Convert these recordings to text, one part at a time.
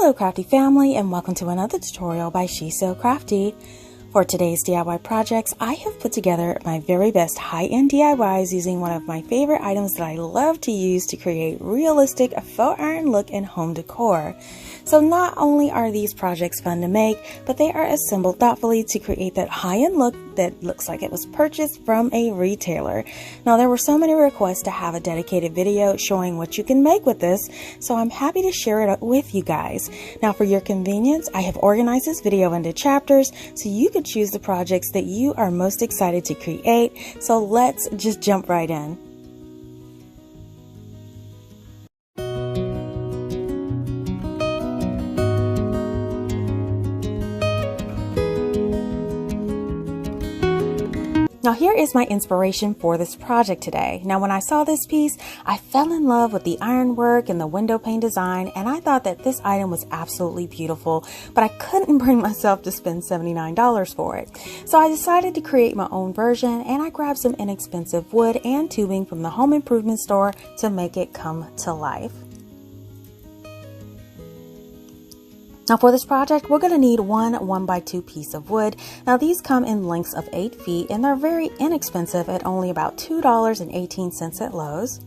Hello CraftDee family, and welcome to another tutorial by CraftDee. For today's DIY projects, I have put together my very best high-end DIYs using one of my favorite items that I love to use to create realistic faux iron look and home decor. So not only are these projects fun to make, but they are assembled thoughtfully to create that high-end look that looks like it was purchased from a retailer. Now there were so many requests to have a dedicated video showing what you can make with this, so I'm happy to share it with you guys. Now for your convenience, I have organized this video into chapters so you can choose the projects that you are most excited to create. So let's just jump right in. Now here is my inspiration for this project today. Now when I saw this piece, I fell in love with the ironwork and the window pane design, and I thought that this item was absolutely beautiful, but I couldn't bring myself to spend $79 for it. So I decided to create my own version, and I grabbed some inexpensive wood and tubing from the home improvement store to make it come to life. Now for this project, we're going to need one 1x2 piece of wood. Now these come in lengths of 8 feet, and they're very inexpensive at only about $2.18 at Lowe's.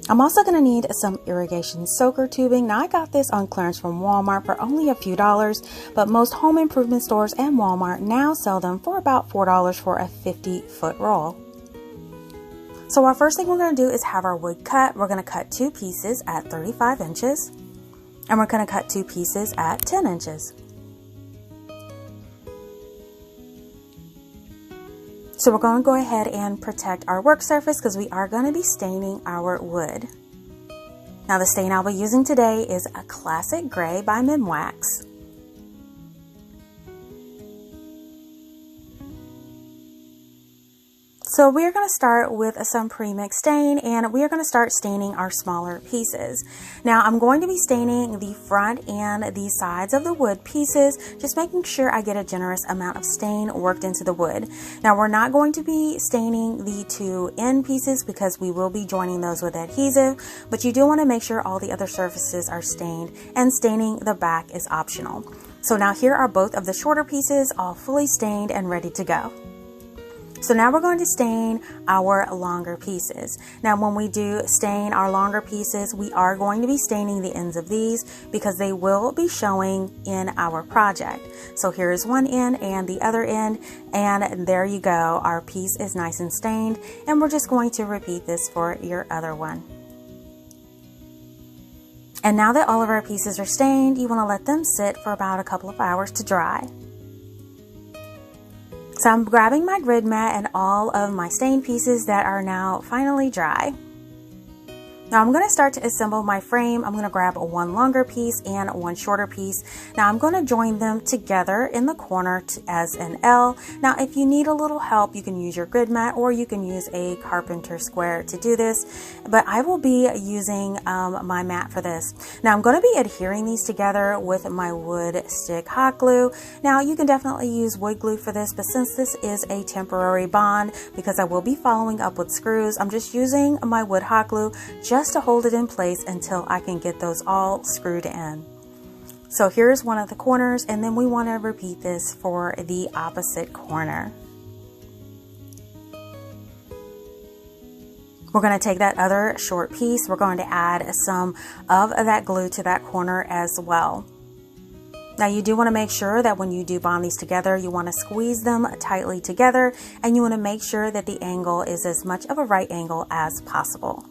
I'm also going to need some irrigation soaker tubing. Now I got this on clearance from Walmart for only a few dollars, but most home improvement stores and Walmart now sell them for about $4 for a 50-foot roll. So our first thing we're going to do is have our wood cut. We're going to cut 2 pieces at 35 inches. And we're going to cut 2 pieces at 10 inches. So we're going to go ahead and protect our work surface because we are going to be staining our wood. Now the stain I'll be using today is a classic gray by Wax. So we're going to start with some pre-mixed stain, and we are going to start staining our smaller pieces. Now I'm going to be staining the front and the sides of the wood pieces, just making sure I get a generous amount of stain worked into the wood. Now we're not going to be staining the 2 end pieces because we will be joining those with adhesive, but you do want to make sure all the other surfaces are stained, and staining the back is optional. So now here are both of the shorter pieces all fully stained and ready to go. So now we're going to stain our longer pieces. Now when we do stain our longer pieces, we are going to be staining the ends of these because they will be showing in our project. So here's one end and the other end, and there you go. Our piece is nice and stained, and we're just going to repeat this for your other one. And now that all of our pieces are stained, you want to let them sit for about a couple of hours to dry. So I'm grabbing my grid mat and all of my stained pieces that are now finally dry. Now I'm going to start to assemble my frame. I'm going to grab one longer piece and one shorter piece. Now I'm going to join them together in the corner as an L. Now if you need a little help, you can use your grid mat or you can use a carpenter square to do this, but I will be using my mat for this. Now I'm going to be adhering these together with my wood stick hot glue. Now you can definitely use wood glue for this, but since this is a temporary bond, because I will be following up with screws, I'm just using my wood hot glue just to hold it in place until I can get those all screwed in. So here's one of the corners, and then we want to repeat this for the opposite corner. We're going to take that other short piece, we're going to add some of that glue to that corner as well. Now you do want to make sure that when you do bond these together, you want to squeeze them tightly together, and you want to make sure that the angle is as much of a right angle as possible.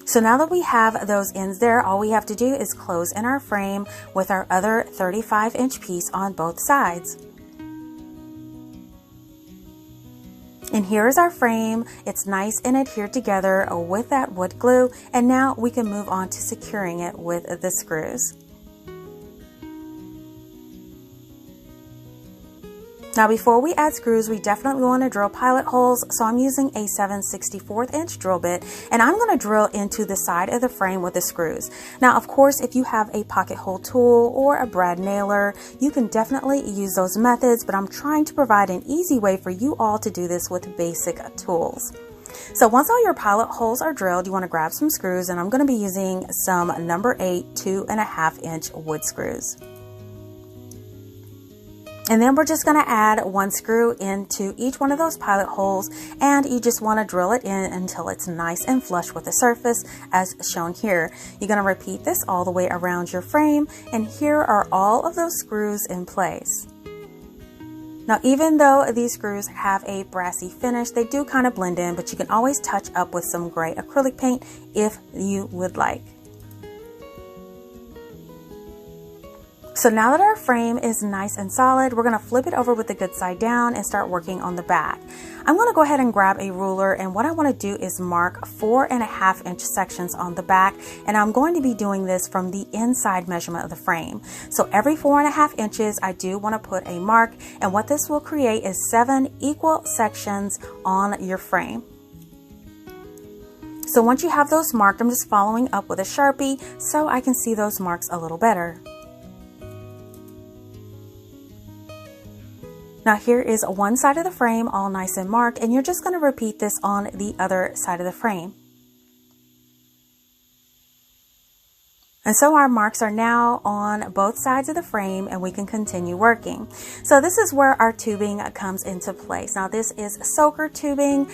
So now that we have those ends there, all we have to do is close in our frame with our other 35-inch piece on both sides. And here is our frame. It's nice and adhered together with that wood glue, and now we can move on to securing it with the screws. Now before we add screws, we definitely want to drill pilot holes. So I'm using a 7/64 inch drill bit, and I'm going to drill into the side of the frame with the screws. Now of course, if you have a pocket hole tool or a brad nailer, you can definitely use those methods, but I'm trying to provide an easy way for you all to do this with basic tools. So once all your pilot holes are drilled, you want to grab some screws, and I'm going to be using some number 8 2.5 inch wood screws. And then we're just going to add one screw into each one of those pilot holes, and you just want to drill it in until it's nice and flush with the surface as shown here. You're going to repeat this all the way around your frame, and here are all of those screws in place. Now even though these screws have a brassy finish, they do kind of blend in, but you can always touch up with some gray acrylic paint if you would like. So now that our frame is nice and solid, we're going to flip it over with the good side down and start working on the back. I'm going to go ahead and grab a ruler, and what I want to do is mark 4.5 inch sections on the back, and I'm going to be doing this from the inside measurement of the frame. So every 4.5 inches I do want to put a mark, and what this will create is 7 equal sections on your frame. So once you have those marked, I'm just following up with a Sharpie so I can see those marks a little better. Now here is one side of the frame all nice and marked, and you're just going to repeat this on the other side of the frame. And so our marks are now on both sides of the frame, and we can continue working. So this is where our tubing comes into place. Now this is soaker tubing.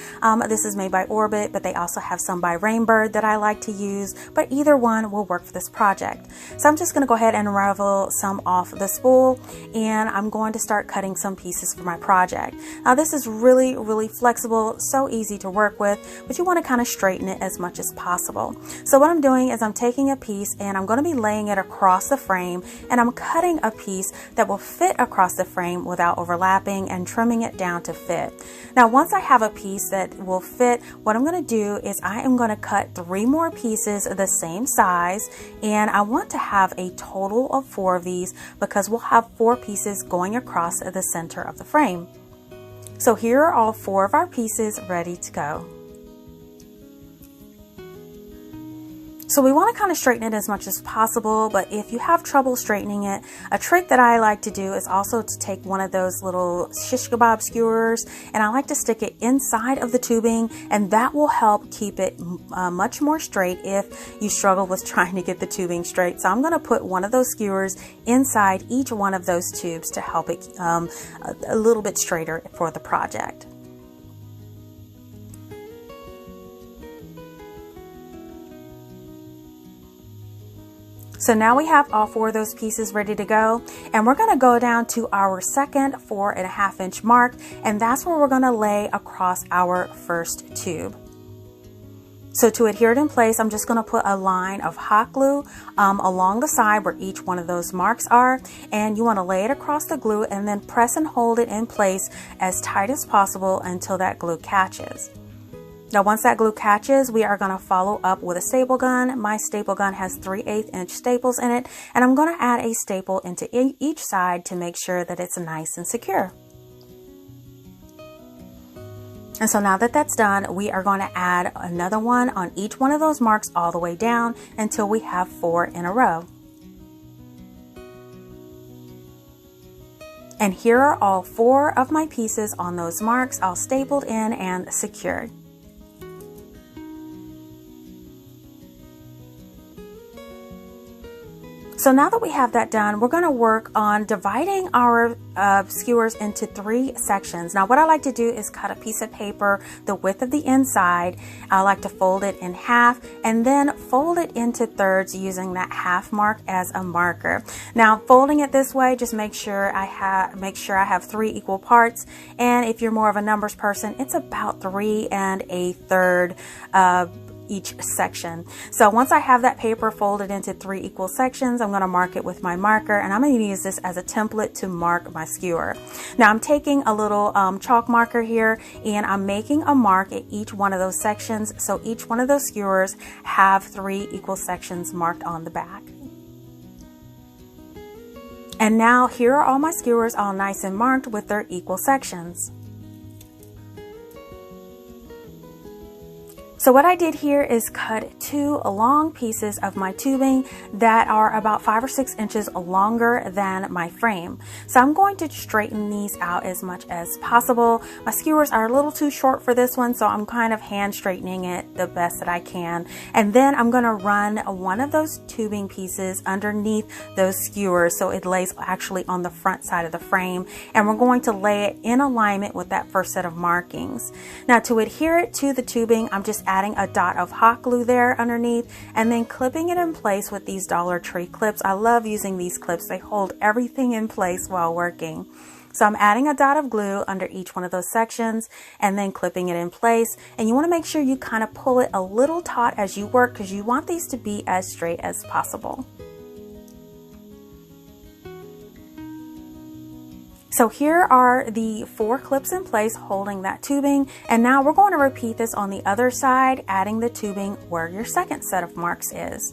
This is made by Orbit, but they also have some by Rainbird that I like to use, but either one will work for this project. So I'm just going to go ahead and unravel some off the spool, and I'm going to start cutting some pieces for my project. Now this is really flexible, so easy to work with, but you want to kind of straighten it as much as possible. So what I'm doing is I'm taking a piece, and I'm going to be laying it across the frame, and I'm cutting a piece that will fit across the frame without overlapping and trimming it down to fit. Now once I have a piece that will fit, what I'm going to do is I am going to cut 3 more pieces the same size, and I want to have a total of 4 of these because we'll have 4 pieces going across the center of the frame. So here are all 4 of our pieces ready to go. So we want to kind of straighten it as much as possible, but if you have trouble straightening it, a trick that I like to do is also to take one of those little shish kebab skewers, and I like to stick it inside of the tubing, and that will help keep it much more straight if you struggle with trying to get the tubing straight. So I'm going to put one of those skewers inside each one of those tubes to help it a little bit straighter for the project. So now we have all 4 of those pieces ready to go, and we're going to go down to our second 4.5 inch mark, and that's where we're going to lay across our first tube. So to adhere it in place, I'm just going to put a line of hot glue along the side where each one of those marks are, and you want to lay it across the glue and then press and hold it in place as tight as possible until that glue catches. Now once that glue catches, we are going to follow up with a staple gun. My staple gun has 3/8 inch staples in it, and I'm going to add a staple into each side to make sure that it's nice and secure. And so now that that's done, we are going to add another one on each one of those marks all the way down until we have 4 in a row. And here are all 4 of my pieces on those marks, all stapled in and secured. So now that we have that done, we're going to work on dividing our skewers into 3 sections. Now what I like to do is cut a piece of paper the width of the inside. I like to fold it in half and then fold it into thirds using that half mark as a marker. Now folding it this way, just make sure I have 3 equal parts, and if you're more of a numbers person, it's about 3 1/3 each section. So once I have that paper folded into 3 equal sections, I'm going to mark it with my marker, and I'm going to use this as a template to mark my skewer. Now I'm taking a little chalk marker here, and I'm making a mark at each one of those sections, so each one of those skewers have 3 equal sections marked on the back. And now here are all my skewers all nice and marked with their equal sections. So what I did here is cut 2 long pieces of my tubing that are about 5 or 6 inches longer than my frame. So I'm going to straighten these out as much as possible. My skewers are a little too short for this one, so I'm kind of hand straightening it the best that I can. And then I'm going to run one of those tubing pieces underneath those skewers so it lays actually on the front side of the frame. And we're going to lay it in alignment with that first set of markings. Now to adhere it to the tubing, I'm just adding a dot of hot glue there underneath and then clipping it in place with these Dollar Tree clips. I love using these clips. They hold everything in place while working. So I'm adding a dot of glue under each one of those sections and then clipping it in place. And you want to make sure you kind of pull it a little taut as you work because you want these to be as straight as possible. So here are the 4 clips in place holding that tubing, and now we're going to repeat this on the other side, adding the tubing where your second set of marks is.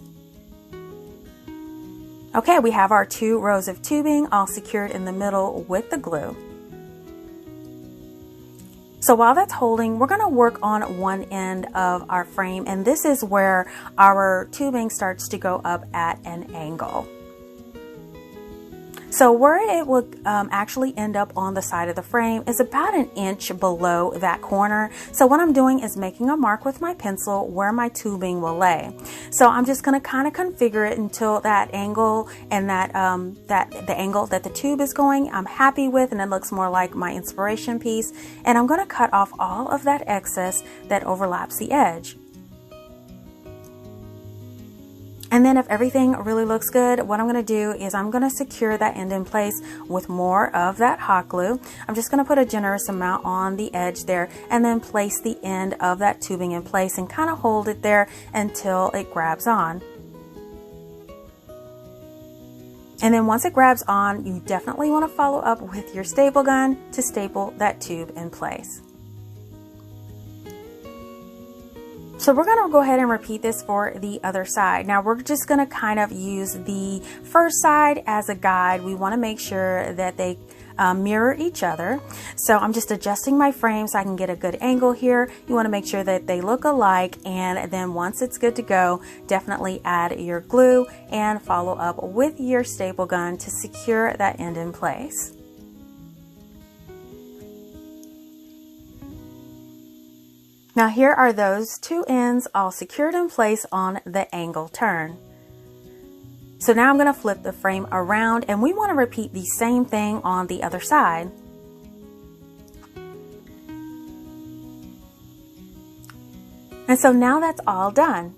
Okay, we have our 2 rows of tubing all secured in the middle with the glue. So while that's holding, we're going to work on one end of our frame, and this is where our tubing starts to go up at an angle. So where it will actually end up on the side of the frame is about 1 inch below that corner. So what I'm doing is making a mark with my pencil where my tubing will lay. So I'm just going to kind of configure it until that angle and the angle that the tube is going I'm happy with, and it looks more like my inspiration piece. And I'm going to cut off all of that excess that overlaps the edge. And then if everything really looks good, what I'm going to do is I'm going to secure that end in place with more of that hot glue. I'm just going to put a generous amount on the edge there and then place the end of that tubing in place and kind of hold it there until it grabs on. And then once it grabs on, you definitely want to follow up with your staple gun to staple that tube in place. So we're going to go ahead and repeat this for the other side. Now we're just going to kind of use the first side as a guide. We want to make sure that they mirror each other. So I'm just adjusting my frame so I can get a good angle here. You want to make sure that they look alike, and then once it's good to go, definitely add your glue and follow up with your staple gun to secure that end in place. Now here are those 2 ends all secured in place on the angle turn. So now I'm going to flip the frame around, and we want to repeat the same thing on the other side. And so now that's all done.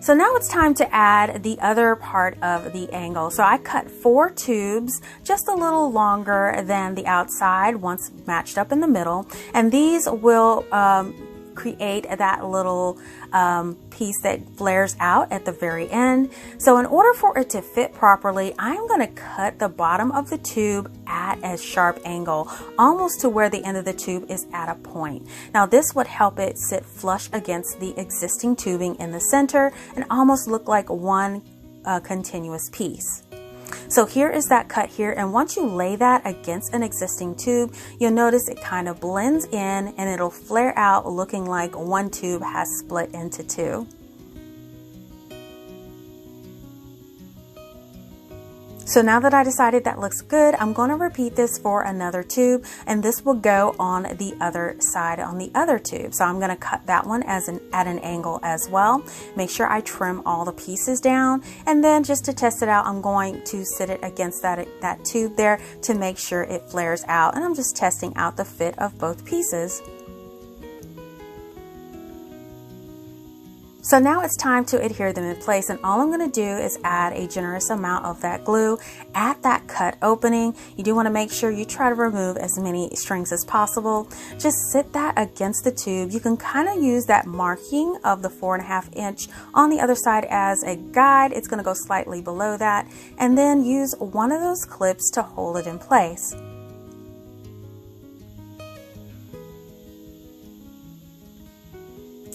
So now it's time to add the other part of the angle. So I cut 4 tubes, just a little longer than the outside once matched up in the middle. And these will create that little piece that flares out at the very end. So in order for it to fit properly, I'm going to cut the bottom of the tube at a sharp angle, almost to where the end of the tube is at a point. Now this would help it sit flush against the existing tubing in the center and almost look like one continuous piece. So here is that cut here, and once you lay that against an existing tube, you'll notice it kind of blends in and it'll flare out looking like one tube has split into 2. So now that I decided that looks good, I'm going to repeat this for another tube, and this will go on the other side on the other tube. So I'm going to cut that one at an angle as well. Make sure I trim all the pieces down, and then just to test it out, I'm going to sit it against that tube there to make sure it flares out, and I'm just testing out the fit of both pieces. So now it's time to adhere them in place, and all I'm going to do is add a generous amount of that glue at that cut opening. You do want to make sure you try to remove as many strings as possible. Just sit that against the tube. You can kind of use that marking of the 4.5 inch on the other side as a guide. It's going to go slightly below that, and then use one of those clips to hold it in place.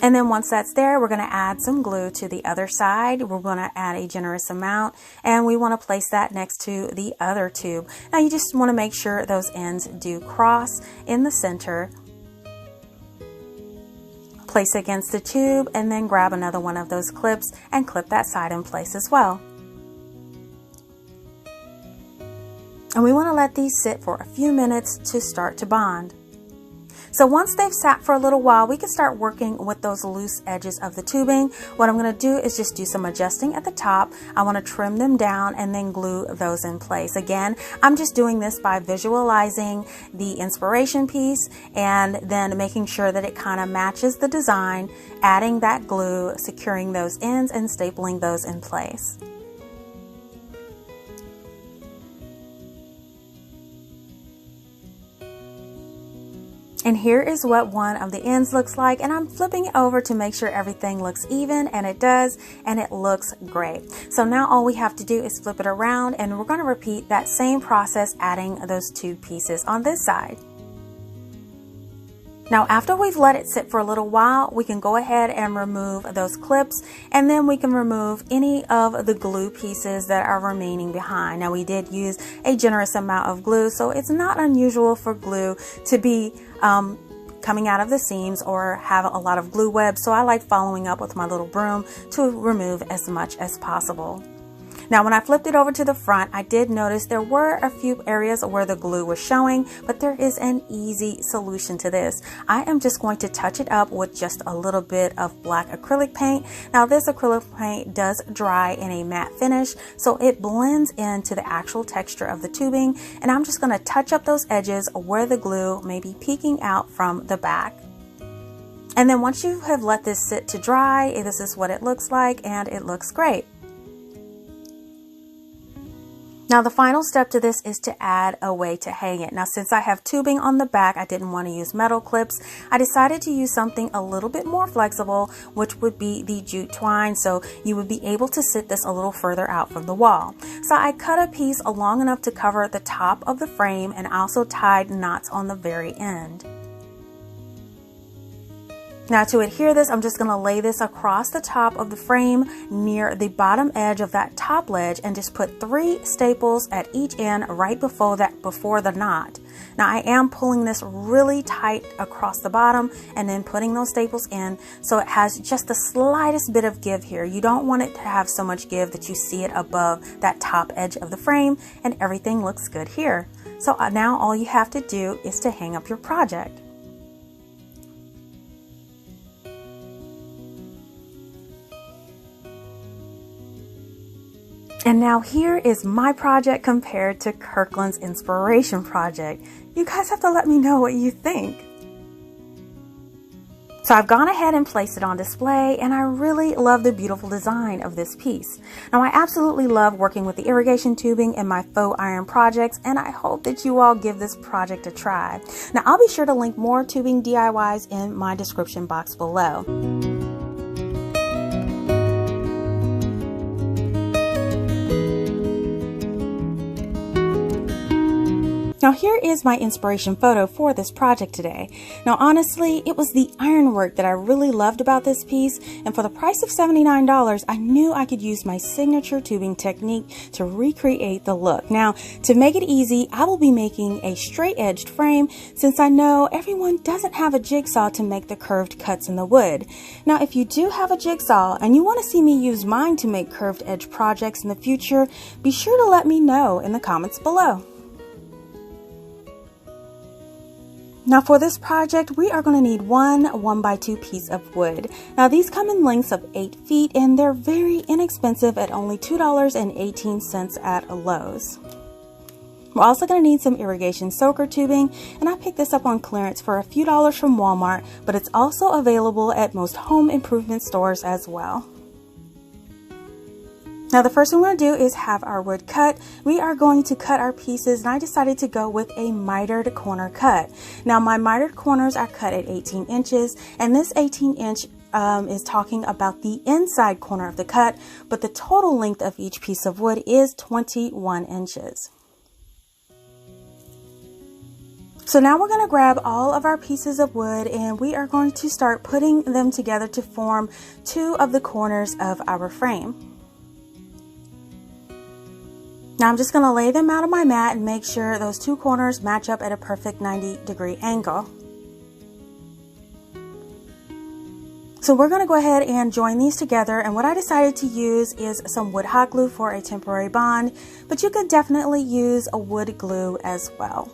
And then once that's there, we're going to add some glue to the other side. We're going to add a generous amount, and we want to place that next to the other tube. Now you just want to make sure those ends do cross in the center. Place it against the tube and then grab another one of those clips and clip that side in place as well. And we want to let these sit for a few minutes to start to bond. So once they've sat for a little while, we can start working with those loose edges of the tubing. What I'm going to do is just do some adjusting at the top. I want to trim them down and then glue those in place. Again, I'm just doing this by visualizing the inspiration piece and then making sure that it kind of matches the design, adding that glue, securing those ends and stapling those in place. And here is what one of the ends looks like, and I'm flipping it over to make sure everything looks even, and it does, and it looks great. So now all we have to do is flip it around, and we're going to repeat that same process, adding those two pieces on this side. Now after we've let it sit for a little while, we can go ahead and remove those clips, and then we can remove any of the glue pieces that are remaining behind. Now we did use a generous amount of glue, so it's not unusual for glue to be coming out of the seams or have a lot of glue webs, so I like following up with my little broom to remove as much as possible. Now when I flipped it over to the front, I did notice there were a few areas where the glue was showing, but there is an easy solution to this. I am just going to touch it up with just a little bit of black acrylic paint. Now this acrylic paint does dry in a matte finish, so it blends into the actual texture of the tubing, and I'm just going to touch up those edges where the glue may be peeking out from the back. And then once you have let this sit to dry, this is what it looks like, and it looks great. Now the final step to this is to add a way to hang it. Now since I have tubing on the back, I didn't want to use metal clips. I decided to use something a little bit more flexible, which would be the jute twine, so you would be able to sit this a little further out from the wall. So I cut a piece long enough to cover the top of the frame and also tied knots on the very end. Now to adhere this, I'm just going to lay this across the top of the frame near the bottom edge of that top ledge and just put 3 staples at each end right before the knot. Now I am pulling this really tight across the bottom and then putting those staples in so it has just the slightest bit of give here. You don't want it to have so much give that you see it above that top edge of the frame, and everything looks good here. So now all you have to do is to hang up your project. And now here is my project compared to Kirkland's inspiration project. You guys have to let me know what you think. So I've gone ahead and placed it on display, and I really love the beautiful design of this piece. Now I absolutely love working with the irrigation tubing in my faux iron projects, and I hope that you all give this project a try. Now I'll be sure to link more tubing DIYs in my description box below. Now here is my inspiration photo for this project today. Now honestly, it was the ironwork that I really loved about this piece, and for the price of $79, I knew I could use my signature tubing technique to recreate the look. Now to make it easy, I will be making a straight edged frame since I know everyone doesn't have a jigsaw to make the curved cuts in the wood. Now if you do have a jigsaw and you want to see me use mine to make curved edge projects in the future, be sure to let me know in the comments below. Now for this project, we are going to need one 1x2 piece of wood. Now these come in lengths of 8 feet, and they're very inexpensive at only $2.18 at Lowe's. We're also going to need some irrigation soaker tubing, and I picked this up on clearance for a few dollars from Walmart, but it's also available at most home improvement stores as well. Now the first thing we're going to do is have our wood cut. We are going to cut our pieces, and I decided to go with a mitered corner cut. Now my mitered corners are cut at 18 inches, and this 18 inch is talking about the inside corner of the cut, but the total length of each piece of wood is 21 inches. So now we're going to grab all of our pieces of wood and we are going to start putting them together to form two of the corners of our frame. Now I'm just going to lay them out on my mat and make sure those two corners match up at a perfect 90-degree angle. So we're going to go ahead and join these together, and what I decided to use is some wood hot glue for a temporary bond, but you could definitely use a wood glue as well.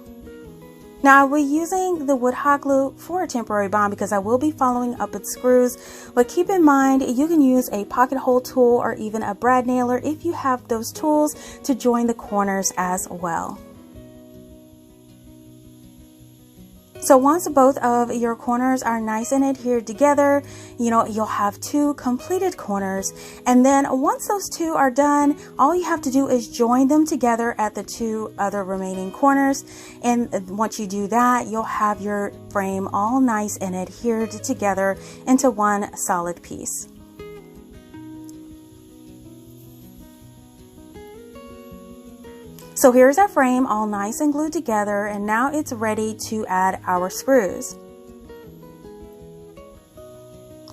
Now I will be using the wood hot glue for a temporary bond because I will be following up with screws, but keep in mind you can use a pocket hole tool or even a brad nailer if you have those tools to join the corners as well. So once both of your corners are nice and adhered together, you'll have two completed corners. And then once those two are done, all you have to do is join them together at the two other remaining corners. And once you do that, you'll have your frame all nice and adhered together into one solid piece. So here's our frame all nice and glued together, and now it's ready to add our screws.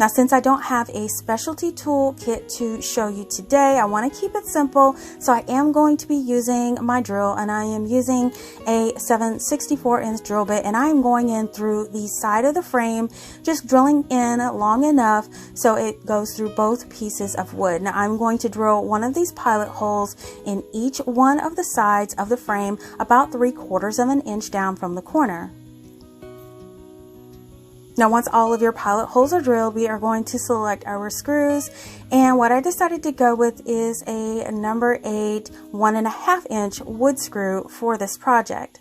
Now since I don't have a specialty tool kit to show you today, I want to keep it simple, so I am going to be using my drill, and I am using a 7/64" drill bit, and I am going in through the side of the frame, just drilling in long enough so it goes through both pieces of wood. Now I'm going to drill one of these pilot holes in each one of the sides of the frame, about 3/4 of an inch down from the corner. Now once all of your pilot holes are drilled, we are going to select our screws, and what I decided to go with is a number 8 1.5 inch wood screw for this project.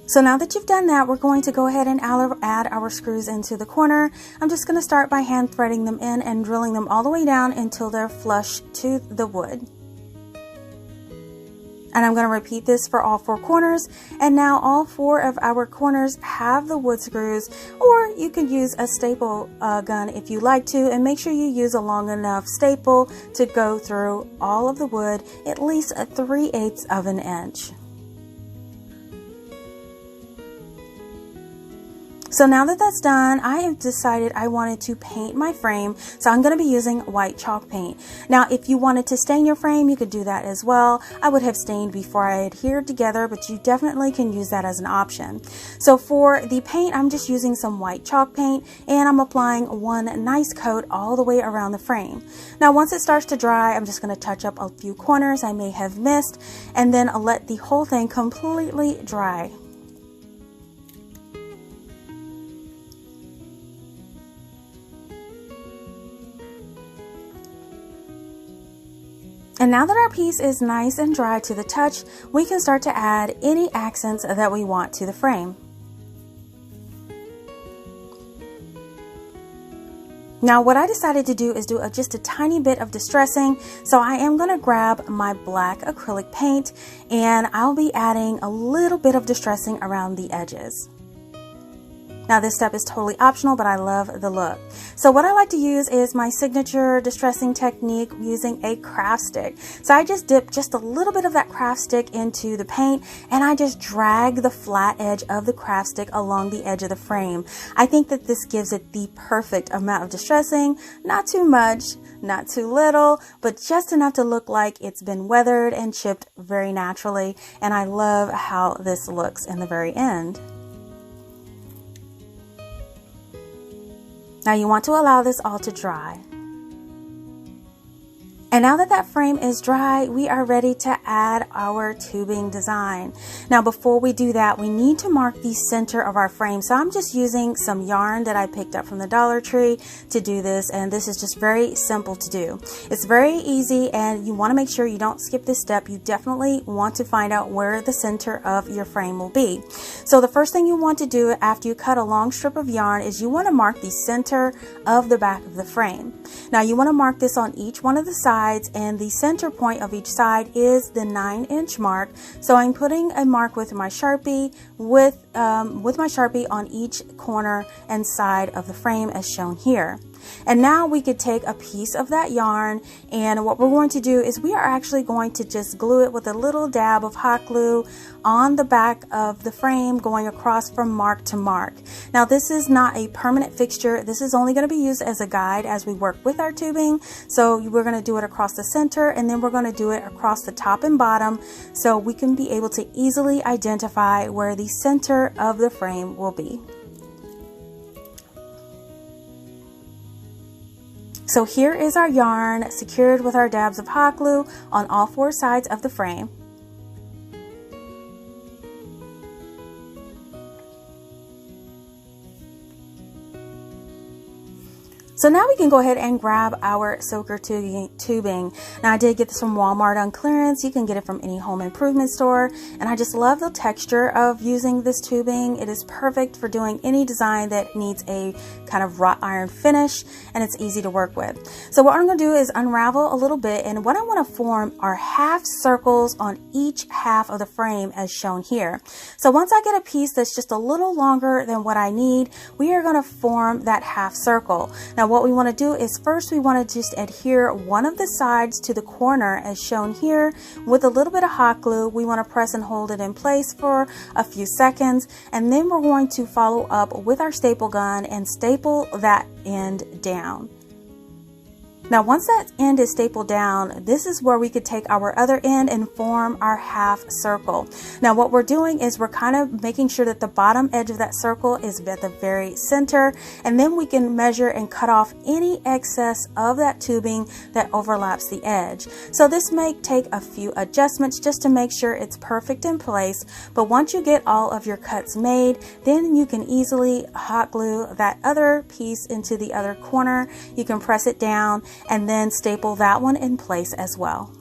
So now that you've done that, we're going to go ahead and add our screws into the corner. I'm just going to start by hand threading them in and drilling them all the way down until they're flush to the wood. And I'm going to repeat this for all 4 corners. And now all 4 of our corners have the wood screws, or you could use a staple gun if you like to, and make sure you use a long enough staple to go through all of the wood, at least 3/8 of an inch. So now that that's done, I have decided I wanted to paint my frame, so I'm going to be using white chalk paint. Now if you wanted to stain your frame, you could do that as well. I would have stained before I adhered together, but you definitely can use that as an option. So for the paint, I'm just using some white chalk paint, and I'm applying one nice coat all the way around the frame. Now once it starts to dry, I'm just going to touch up a few corners I may have missed, and then let the whole thing completely dry. And now that our piece is nice and dry to the touch, we can start to add any accents that we want to the frame. Now what I decided to do is do just a tiny bit of distressing, so I am going to grab my black acrylic paint, and I'll be adding a little bit of distressing around the edges. Now this step is totally optional, but I love the look. So what I like to use is my signature distressing technique using a craft stick. So I just dip just a little bit of that craft stick into the paint, and I just drag the flat edge of the craft stick along the edge of the frame. I think that this gives it the perfect amount of distressing, not too much, not too little, but just enough to look like it's been weathered and chipped very naturally. And I love how this looks in the very end. Now you want to allow this all to dry. And now that that frame is dry, we are ready to add our tubing design. Now before we do that, we need to mark the center of our frame. So I'm just using some yarn that I picked up from the Dollar Tree to do this, and this is just very simple to do. It's very easy, and you want to make sure you don't skip this step. You definitely want to find out where the center of your frame will be. So the first thing you want to do after you cut a long strip of yarn is you want to mark the center of the back of the frame. Now you want to mark this on each one of the sides, and the center point of each side is the 9-inch mark. So I'm putting a mark with my Sharpie on each corner and side of the frame as shown here. And now we could take a piece of that yarn, and what we're going to do is we are actually going to just glue it with a little dab of hot glue on the back of the frame, going across from mark to mark. Now this is not a permanent fixture. This is only going to be used as a guide as we work with our tubing. So we're going to do it across the center, and then we're going to do it across the top and bottom, so we can be able to easily identify where the center of the frame will be. So here is our yarn secured with our dabs of hot glue on all 4 sides of the frame. So now we can go ahead and grab our soaker tubing. Now I did get this from Walmart on clearance. You can get it from any home improvement store. And I just love the texture of using this tubing. It is perfect for doing any design that needs a kind of wrought iron finish, and it's easy to work with. So what I'm going to do is unravel a little bit, and what I want to form are half circles on each half of the frame as shown here. So once I get a piece that's just a little longer than what I need, we are going to form that half circle. Now what we want to do is first we want to just adhere one of the sides to the corner as shown here with a little bit of hot glue. We want to press and hold it in place for a few seconds, and then we're going to follow up with our staple gun and staple that end down. Now once that end is stapled down, this is where we could take our other end and form our half circle. Now what we're doing is we're kind of making sure that the bottom edge of that circle is at the very center, and then we can measure and cut off any excess of that tubing that overlaps the edge. So this may take a few adjustments just to make sure it's perfect in place, but once you get all of your cuts made, then you can easily hot glue that other piece into the other corner. You can press it down and then staple that one in place as well.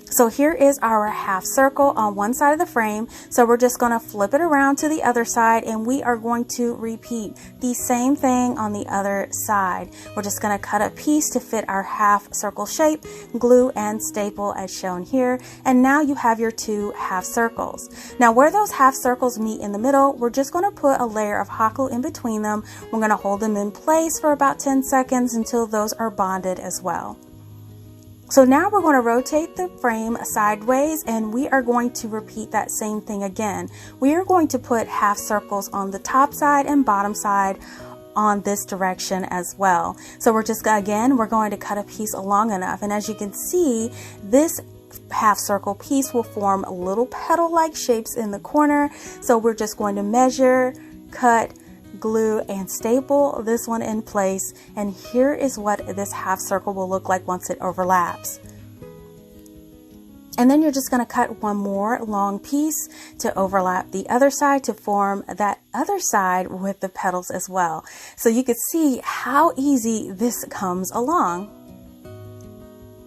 So here is our half circle on one side of the frame. So we're just going to flip it around to the other side, and we are going to repeat the same thing on the other side. We're just going to cut a piece to fit our half circle shape, glue and staple as shown here. And now you have your 2 half circles. Now where those half circles meet in the middle, we're just going to put a layer of hot glue in between them. We're going to hold them in place for about 10 seconds until those are bonded as well. So now we're going to rotate the frame sideways, and we are going to repeat that same thing again. We are going to put half circles on the top side and bottom side on this direction as well. So we're just, again, we're going to cut a piece long enough, and as you can see, this half circle piece will form little petal-like shapes in the corner. So we're just going to measure, cut, glue and staple this one in place, and here is what this half circle will look like once it overlaps. And then you're just going to cut one more long piece to overlap the other side to form that other side with the petals as well. So you can see how easy this comes along.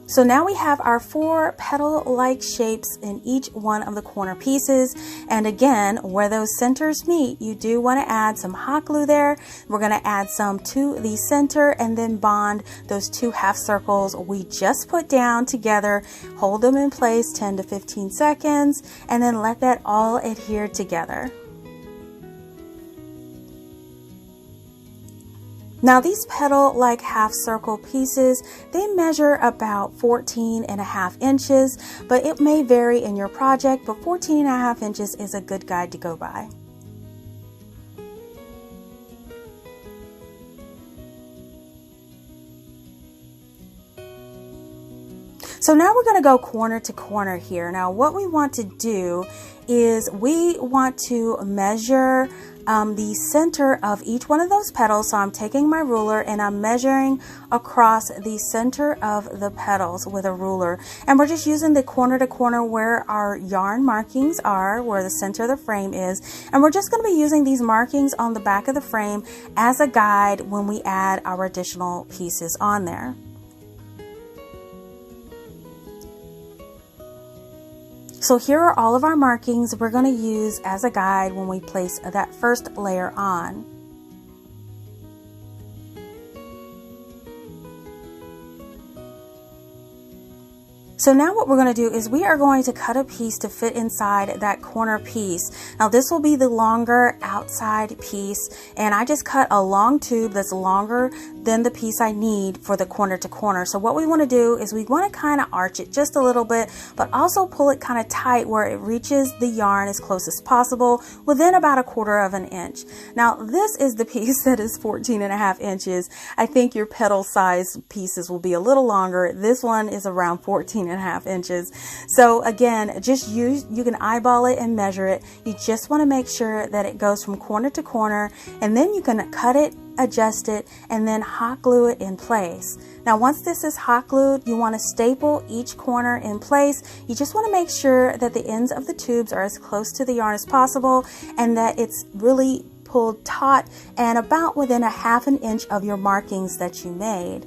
So now we have our 4 petal-like shapes in each one of the corner pieces. And again, where those centers meet, you do want to add some hot glue there. We're going to add some to the center and then bond those 2 half circles we just put down together. Hold them in place 10 to 15 seconds and then let that all adhere together. Now these petal-like half circle pieces, they measure about 14.5 inches, but it may vary in your project, but 14.5 inches is a good guide to go by. So now we're going to go corner to corner here. Now what we want to do is we want to measure the center of each one of those petals. So I'm taking my ruler and I'm measuring across the center of the petals with a ruler. And we're just using the corner to corner where our yarn markings are, where the center of the frame is. And we're just going to be using these markings on the back of the frame as a guide when we add our additional pieces on there. So here are all of our markings we're going to use as a guide when we place that first layer on. So now what we're going to do is we are going to cut a piece to fit inside that corner piece. Now this will be the longer outside piece, and I just cut a long tube that's longer than the piece I need for the corner to corner. So what we want to do is we want to kind of arch it just a little bit, but also pull it kind of tight where it reaches the yarn as close as possible within about 1/4 of an inch. Now this is the piece that is 14.5 inches. I think your petal size pieces will be a little longer. This one is around 14.5 inches. So again, just you can eyeball it and measure it. You just want to make sure that it goes from corner to corner, and then you can cut it, adjust it, and then hot glue it in place. Now once this is hot glued, you want to staple each corner in place. You just want to make sure that the ends of the tubes are as close to the yarn as possible, and that it's really pulled taut and about within 1/2 inch of your markings that you made.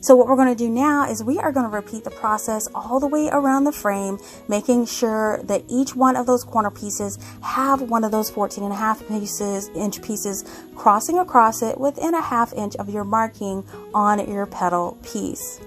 So what we're going to do now is we are going to repeat the process all the way around the frame, making sure that each one of those corner pieces have one of those 14.5 inch pieces crossing across it within 1/2 inch of your marking on your petal piece.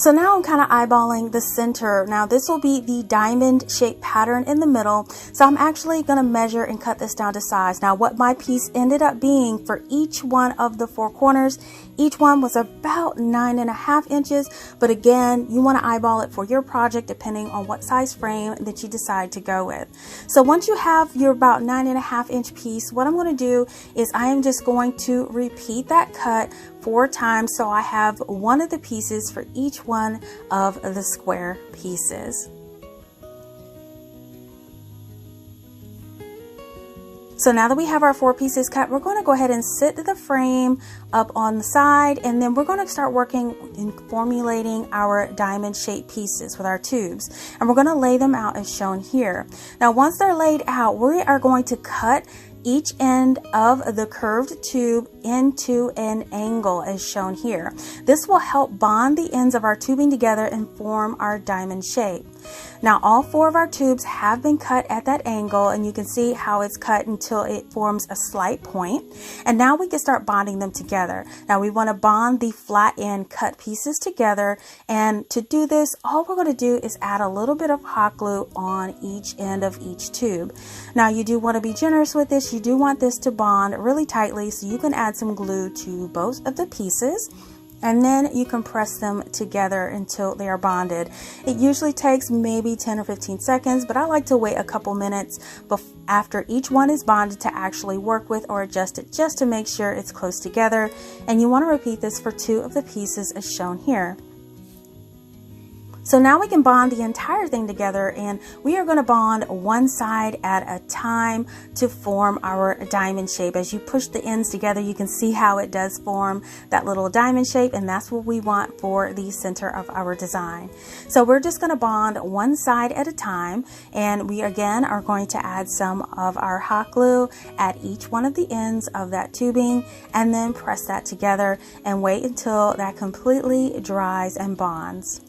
So now I'm kind of eyeballing the center. Now this will be the diamond shaped pattern in the middle. So I'm actually going to measure and cut this down to size. Now what my piece ended up being for each one of the 4 corners, each one was about 9.5 inches. But again, you want to eyeball it for your project depending on what size frame that you decide to go with. So once you have your about 9.5 inch piece, what I'm going to do is I am just going to repeat that cut 4 times, so I have one of the pieces for each one of the square pieces. So now that we have our 4 pieces cut, we're going to go ahead and sit the frame up on the side, and then we're going to start working in formulating our diamond shaped pieces with our tubes, and we're going to lay them out as shown here. Now once they're laid out, we are going to cut each end of the curved tube into an angle as shown here. This will help bond the ends of our tubing together and form our diamond shape. Now all 4 of our tubes have been cut at that angle, and you can see how it's cut until it forms a slight point. And now we can start bonding them together. Now we want to bond the flat end cut pieces together, and to do this, all we're going to do is add a little bit of hot glue on each end of each tube. Now you do want to be generous with this. You do want this to bond really tightly, so you can add some glue to both of the pieces, and then you can press them together until they are bonded. It usually takes maybe 10 or 15 seconds, but I like to wait a couple minutes after each one is bonded to actually work with or adjust it, just to make sure it's close together. And you want to repeat this for 2 of the pieces as shown here. So now we can bond the entire thing together, and we are going to bond one side at a time to form our diamond shape. As you push the ends together, you can see how it does form that little diamond shape, and that's what we want for the center of our design. So we're just going to bond one side at a time, and we again are going to add some of our hot glue at each one of the ends of that tubing, and then press that together and wait until that completely dries and bonds.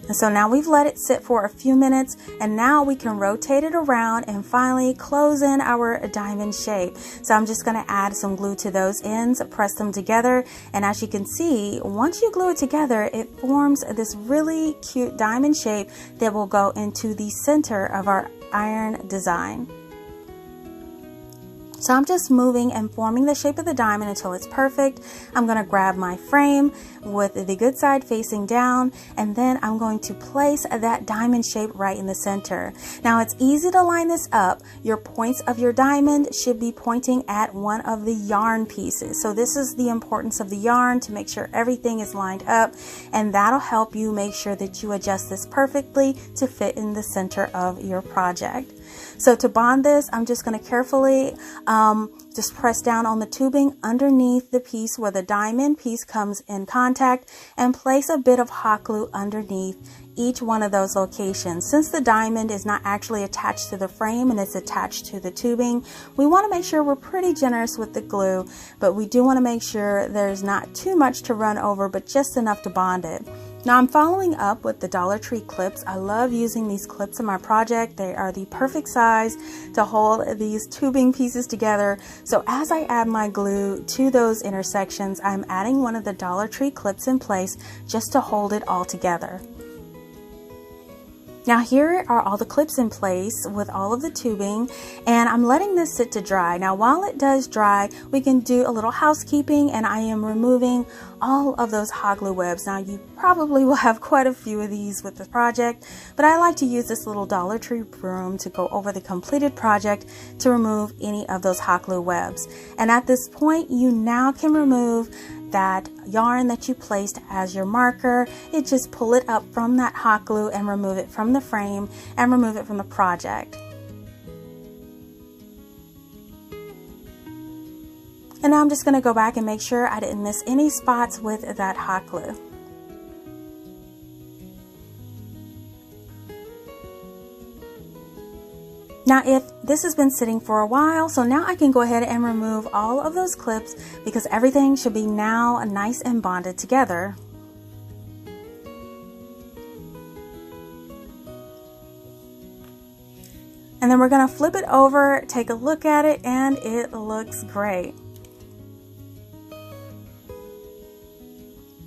And so now we've let it sit for a few minutes, and now we can rotate it around and finally close in our diamond shape. So I'm just going to add some glue to those ends, press them together, and as you can see, once you glue it together, it forms this really cute diamond shape that will go into the center of our iron design. So I'm just moving and forming the shape of the diamond until it's perfect. I'm going to grab my frame with the good side facing down, and then I'm going to place that diamond shape right in the center. Now it's easy to line this up. Your points of your diamond should be pointing at one of the yarn pieces. So this is the importance of the yarn, to make sure everything is lined up, and that'll help you make sure that you adjust this perfectly to fit in the center of your project. So to bond this, I'm just going to carefully just press down on the tubing underneath the piece where the diamond piece comes in contact, and place a bit of hot glue underneath each one of those locations. Since the diamond is not actually attached to the frame and it's attached to the tubing, we want to make sure we're pretty generous with the glue, but we do want to make sure there's not too much to run over, but just enough to bond it. Now I'm following up with the Dollar Tree clips. I love using these clips in my project. They are the perfect size to hold these tubing pieces together. So as I add my glue to those intersections, I'm adding one of the Dollar Tree clips in place just to hold it all together. Now here are all the clips in place with all of the tubing, and I'm letting this sit to dry. Now while it does dry, we can do a little housekeeping, and I am removing all of those hot glue webs. Now you probably will have quite a few of these with the project, but I like to use this little Dollar Tree broom to go over the completed project to remove any of those hot glue webs. And at this point, you now can remove that yarn that you placed as your marker. Just pull it up from that hot glue and remove it from the frame and remove it from the project. And now I'm just going to go back and make sure I didn't miss any spots with that hot glue. Now if this has been sitting for a while, so now I can go ahead and remove all of those clips because everything should be now nice and bonded together. And then we're going to flip it over, take a look at it, and it looks great.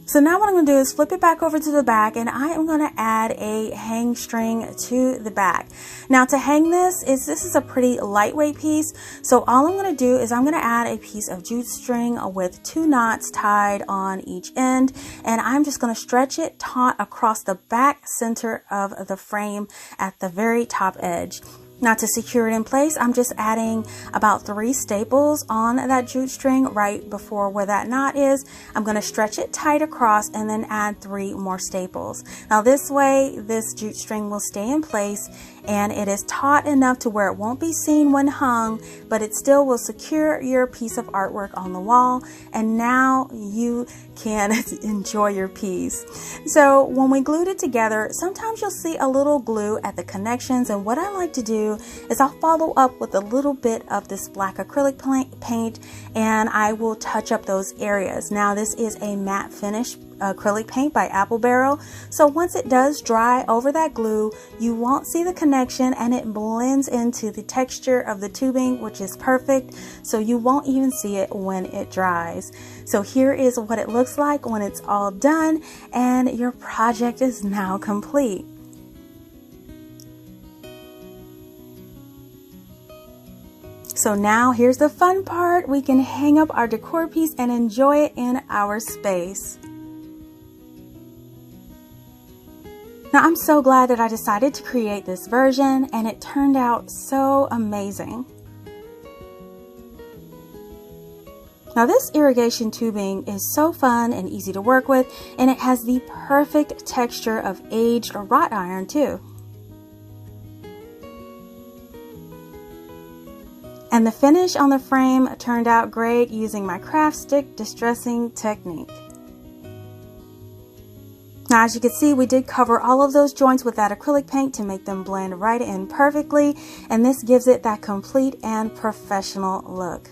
So now what I'm going to do is flip it back over to the back, and I am going to add a hang string to the back. Now to hang this is a pretty lightweight piece, so all I'm going to do is I'm going to add a piece of jute string with 2 knots tied on each end, and I'm just going to stretch it taut across the back center of the frame at the very top edge. Now to secure it in place, I'm just adding about 3 staples on that jute string right before where that knot is. I'm going to stretch it tight across and then add 3 more staples. Now this way, this jute string will stay in place, and it is taut enough to where it won't be seen when hung, but it still will secure your piece of artwork on the wall, and now you can enjoy your piece. So when we glued it together, sometimes you'll see a little glue at the connections, and what I like to do is I'll follow up with a little bit of this black acrylic paint, and I will touch up those areas. Now this is a matte finish acrylic paint by Apple Barrel, so once it does dry over that glue, you won't see the connection, and it blends into the texture of the tubing, which is perfect, so you won't even see it when it dries. So here is what it looks like when it's all done, and your project is now complete. So now here's the fun part. We can hang up our decor piece and enjoy it in our space. Now I'm so glad that I decided to create this version, and it turned out so amazing. Now this irrigation tubing is so fun and easy to work with, and it has the perfect texture of aged wrought iron too. And the finish on the frame turned out great using my craft stick distressing technique. Now as you can see, we did cover all of those joints with that acrylic paint to make them blend right in perfectly, and this gives it that complete and professional look.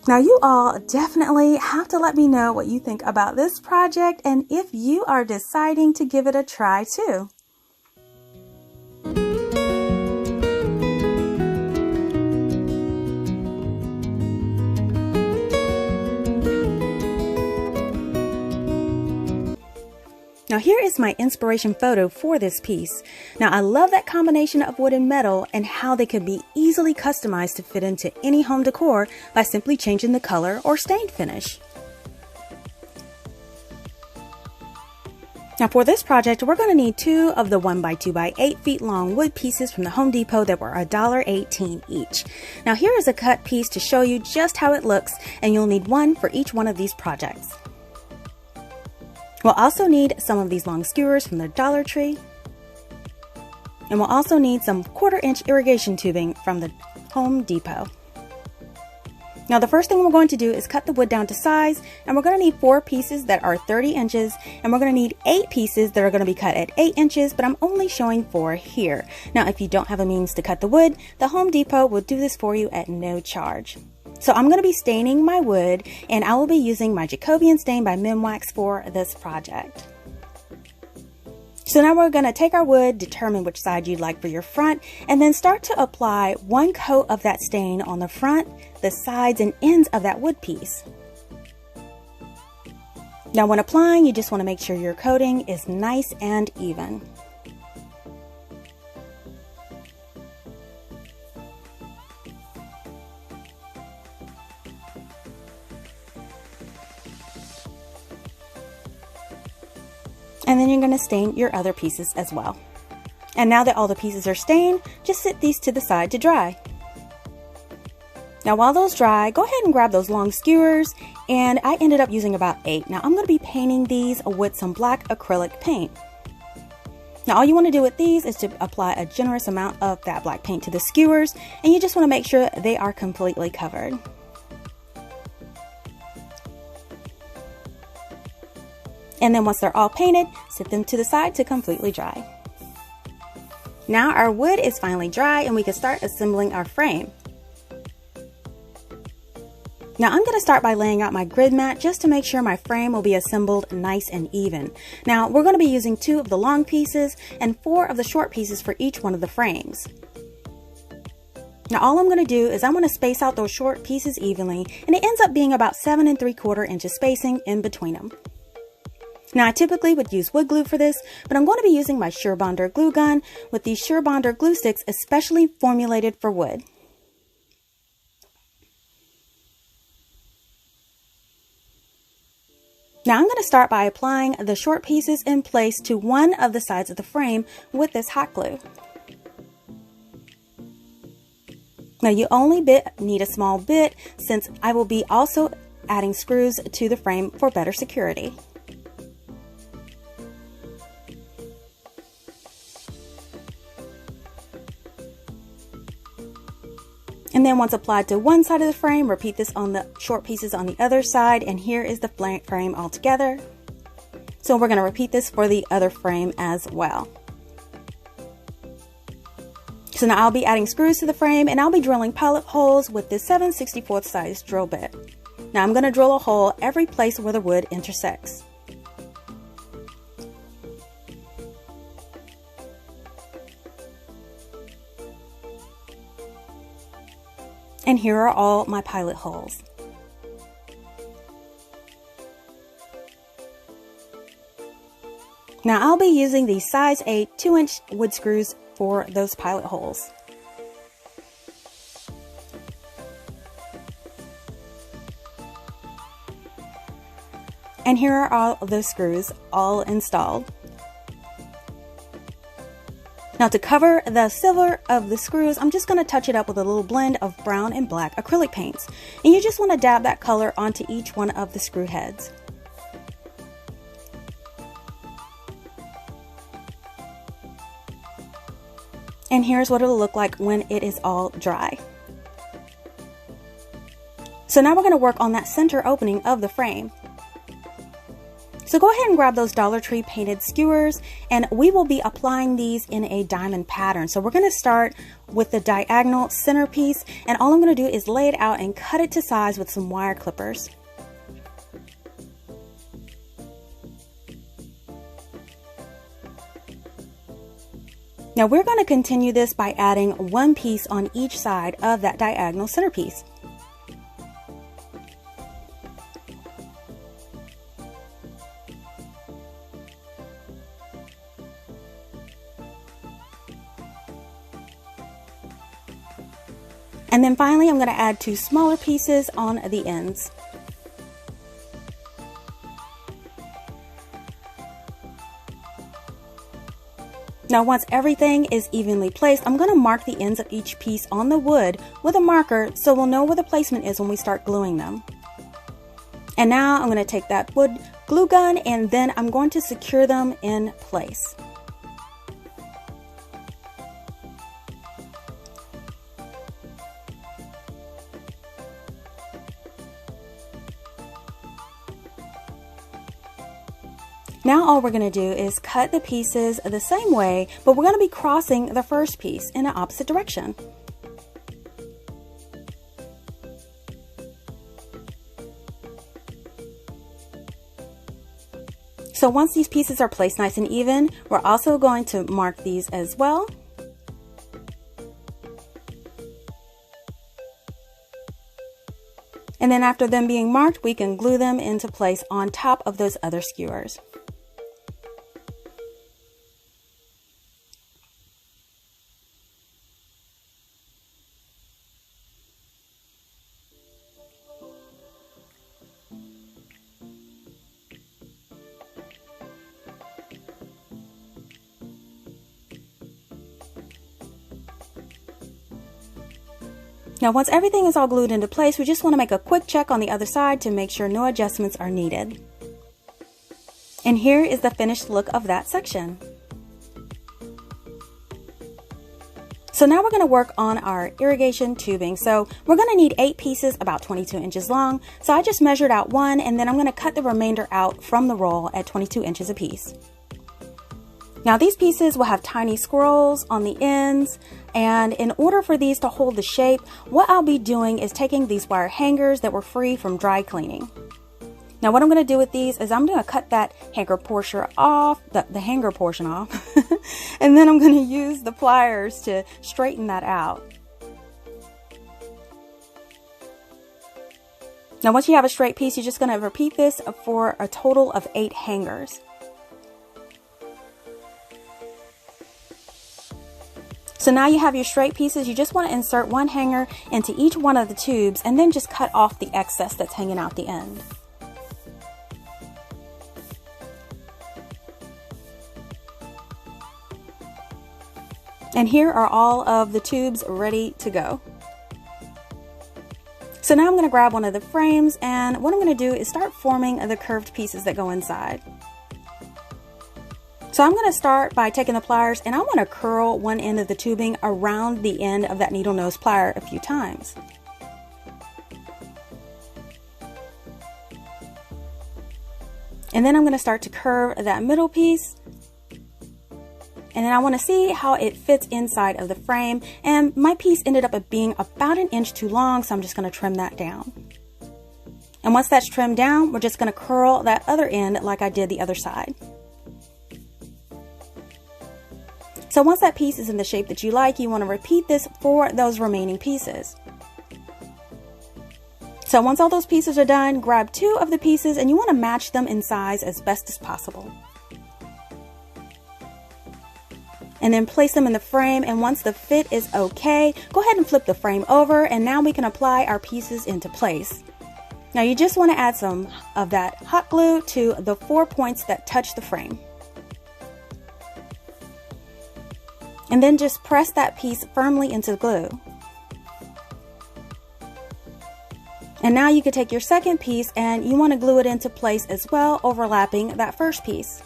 Now you all definitely have to let me know what you think about this project and if you are deciding to give it a try too. Now here is my inspiration photo for this piece. Now I love that combination of wood and metal and how they can be easily customized to fit into any home decor by simply changing the color or stain finish. Now for this project, we're going to need 2 of the 1x2 by 8 feet long wood pieces from the Home Depot that were $1.18 each. Now here is a cut piece to show you just how it looks, and you'll need 1 for each one of these projects. We'll also need some of these long skewers from the Dollar Tree. And we'll also need some 1/4 inch irrigation tubing from the Home Depot. Now the first thing we're going to do is cut the wood down to size, and we're going to need 4 pieces that are 30 inches, and we're going to need 8 pieces that are going to be cut at 8 inches, but I'm only showing 4 here. Now if you don't have a means to cut the wood, the Home Depot will do this for you at no charge. So I'm going to be staining my wood, and I will be using my Jacobian stain by Minwax for this project. So now we're going to take our wood, determine which side you'd like for your front, and then start to apply one coat of that stain on the front, the sides, and ends of that wood piece. Now when applying, you just want to make sure your coating is nice and even. And then you're going to stain your other pieces as well. And now that all the pieces are stained, just set these to the side to dry. Now while those dry, go ahead and grab those long skewers, and I ended up using about 8. Now I'm going to be painting these with some black acrylic paint. Now all you want to do with these is to apply a generous amount of that black paint to the skewers, and you just want to make sure they are completely covered. And then once they're all painted, set them to the side to completely dry. Now our wood is finally dry, and we can start assembling our frame. Now I'm going to start by laying out my grid mat just to make sure my frame will be assembled nice and even. Now we're going to be using 2 of the long pieces and 4 of the short pieces for each one of the frames. Now all I'm going to do is I'm going to space out those short pieces evenly, and it ends up being about 7 3/4 inches spacing in between them. Now I typically would use wood glue for this, but I'm going to be using my SureBonder glue gun with these SureBonder glue sticks especially formulated for wood. Now I'm going to start by applying the short pieces in place to one of the sides of the frame with this hot glue. Now you only need a small bit, since I will be also adding screws to the frame for better security. And then once applied to one side of the frame, repeat this on the short pieces on the other side, and here is the frame all together. So we're going to repeat this for the other frame as well. So now I'll be adding screws to the frame, and I'll be drilling pilot holes with this 7/64 size drill bit. Now I'm going to drill a hole every place where the wood intersects. And here are all my pilot holes. Now I'll be using these size 8 2-inch wood screws for those pilot holes. And here are all of those screws all installed. Now to cover the silver of the screws, I'm just going to touch it up with a little blend of brown and black acrylic paints. And you just want to dab that color onto each one of the screw heads. And here's what it'll look like when it is all dry. So now we're going to work on that center opening of the frame. So go ahead and grab those Dollar Tree painted skewers, and we will be applying these in a diamond pattern. So we're going to start with the diagonal centerpiece, and all I'm going to do is lay it out and cut it to size with some wire clippers. Now we're going to continue this by adding one piece on each side of that diagonal centerpiece. And then finally, I'm going to add 2 smaller pieces on the ends. Now once everything is evenly placed, I'm going to mark the ends of each piece on the wood with a marker so we'll know where the placement is when we start gluing them. And now I'm going to take that wood glue gun, and then I'm going to secure them in place. Now all we're going to do is cut the pieces the same way, but we're going to be crossing the first piece in an opposite direction. So once these pieces are placed nice and even, we're also going to mark these as well. And then after them being marked, we can glue them into place on top of those other skewers. Now once everything is all glued into place, we just want to make a quick check on the other side to make sure no adjustments are needed. And here is the finished look of that section. So now we're going to work on our irrigation tubing. So we're going to need 8 pieces about 22 inches long. So I just measured out 1, and then I'm going to cut the remainder out from the roll at 22 inches apiece. Now these pieces will have tiny scrolls on the ends, and in order for these to hold the shape, what I'll be doing is taking these wire hangers that were free from dry cleaning. Now what I'm going to do with these is I'm going to cut that hanger portion off, the hanger portion off, and then I'm going to use the pliers to straighten that out. Now once you have a straight piece, you're just going to repeat this for a total of 8 hangers. So now you have your straight pieces. You just want to insert 1 hanger into each one of the tubes and then just cut off the excess that's hanging out the end. And here are all of the tubes ready to go. So now I'm going to grab one of the frames, and what I'm going to do is start forming the curved pieces that go inside. So I'm going to start by taking the pliers, and I want to curl one end of the tubing around the end of that needle nose plier a few times. And then I'm going to start to curve that middle piece. And then I want to see how it fits inside of the frame. And my piece ended up being about 1 inch too long, so I'm just going to trim that down. And once that's trimmed down, we're just going to curl that other end like I did the other side. So once that piece is in the shape that you like, you want to repeat this for those remaining pieces. So once all those pieces are done, grab 2 of the pieces and you want to match them in size as best as possible. And then place them in the frame, and once the fit is okay, go ahead and flip the frame over, and now we can apply our pieces into place. Now you just want to add some of that hot glue to the 4 points that touch the frame. And then just press that piece firmly into the glue. And now you can take your second piece and you want to glue it into place as well, overlapping that first piece.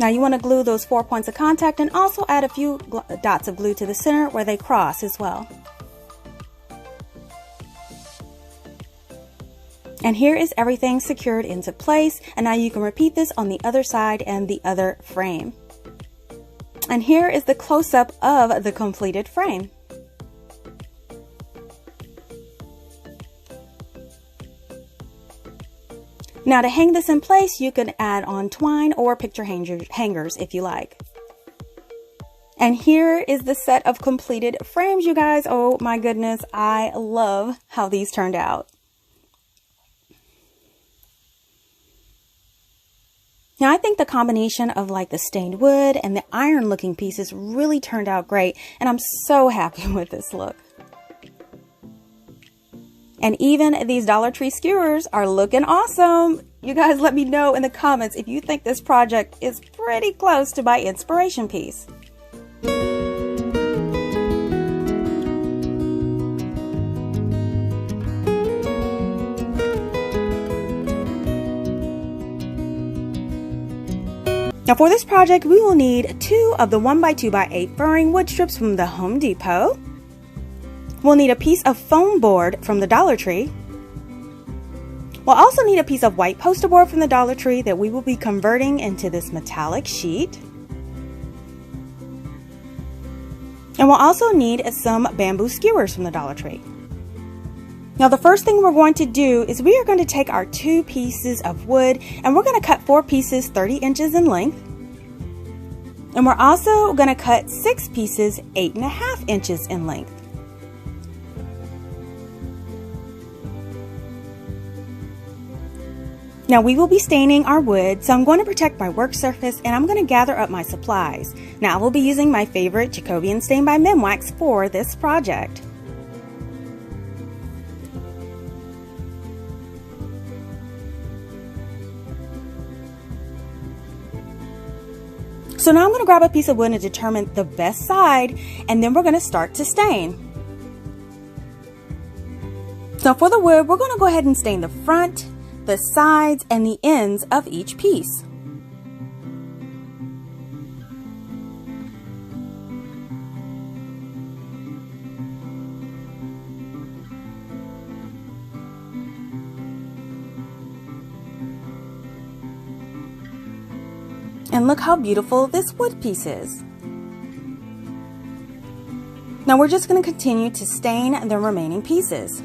Now you want to glue those 4 points of contact and also add a few dots of glue to the center where they cross as well. And here is everything secured into place, and now you can repeat this on the other side and the other frame. And here is the close-up of the completed frame. Now to hang this in place, you can add on twine or picture hangers if you like. And here is the set of completed frames, you guys. Oh my goodness, I love how these turned out. Now I think the combination of like the stained wood and the iron looking pieces really turned out great, and I'm so happy with this look. And even these Dollar Tree skewers are looking awesome. You guys let me know in the comments if you think this project is pretty close to my inspiration piece. Now for this project, we will need 2 of the 1x2x8 furring wood strips from the Home Depot. We'll need a piece of foam board from the Dollar Tree. We'll also need a piece of white poster board from the Dollar Tree that we will be converting into this metallic sheet. And we'll also need some bamboo skewers from the Dollar Tree. Now the first thing we're going to do is we are going to take our 2 pieces of wood and we're going to cut 4 pieces 30 inches in length. And we're also going to cut 6 pieces 8.5 inches in length. Now we will be staining our wood, so I'm going to protect my work surface and I'm going to gather up my supplies. Now I will be using my favorite Jacobian stain by Minwax for this project. So now I'm going to grab a piece of wood and determine the best side, and then we're going to start to stain. So for the wood, we're going to go ahead and stain the front, the sides, and the ends of each piece. And look how beautiful this wood piece is. Now we're just going to continue to stain the remaining pieces.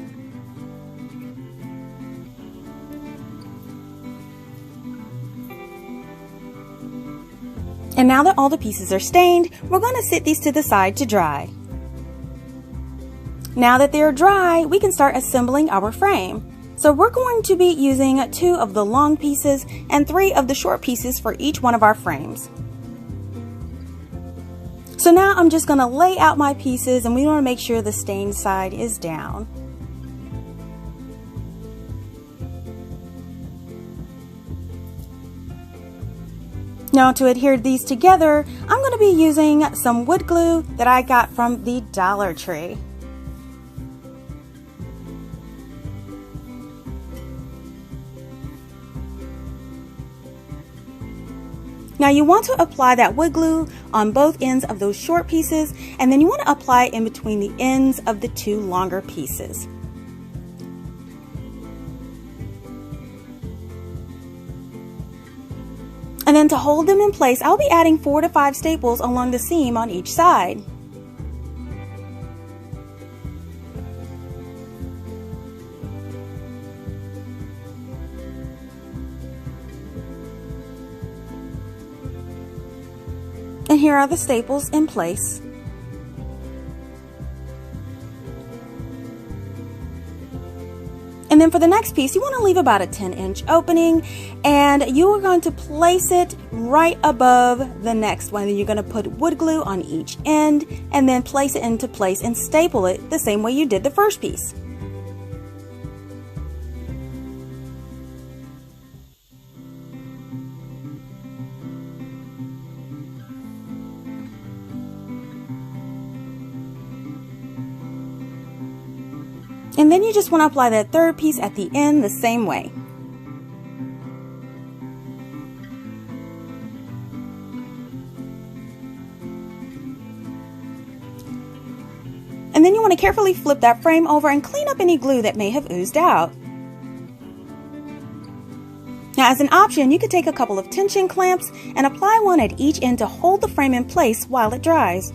And now that all the pieces are stained, we're going to sit these to the side to dry. Now that they're dry, we can start assembling our frame. So we're going to be using 2 of the long pieces and 3 of the short pieces for each one of our frames. So now I'm just going to lay out my pieces, and we want to make sure the stained side is down. Now to adhere these together, I'm going to be using some wood glue that I got from the Dollar Tree. Now you want to apply that wood glue on both ends of those short pieces, and then you want to apply it in between the ends of the 2 longer pieces. And then to hold them in place, I'll be adding 4 to 5 staples along the seam on each side. And here are the staples in place. And then for the next piece, you want to leave about a 10-inch opening, and you are going to place it right above the next one. Then you're going to put wood glue on each end and then place it into place and staple it the same way you did the first piece. And then you just want to apply that third piece at the end the same way. And then you want to carefully flip that frame over and clean up any glue that may have oozed out. Now as an option, you could take a couple of tension clamps and apply one at each end to hold the frame in place while it dries.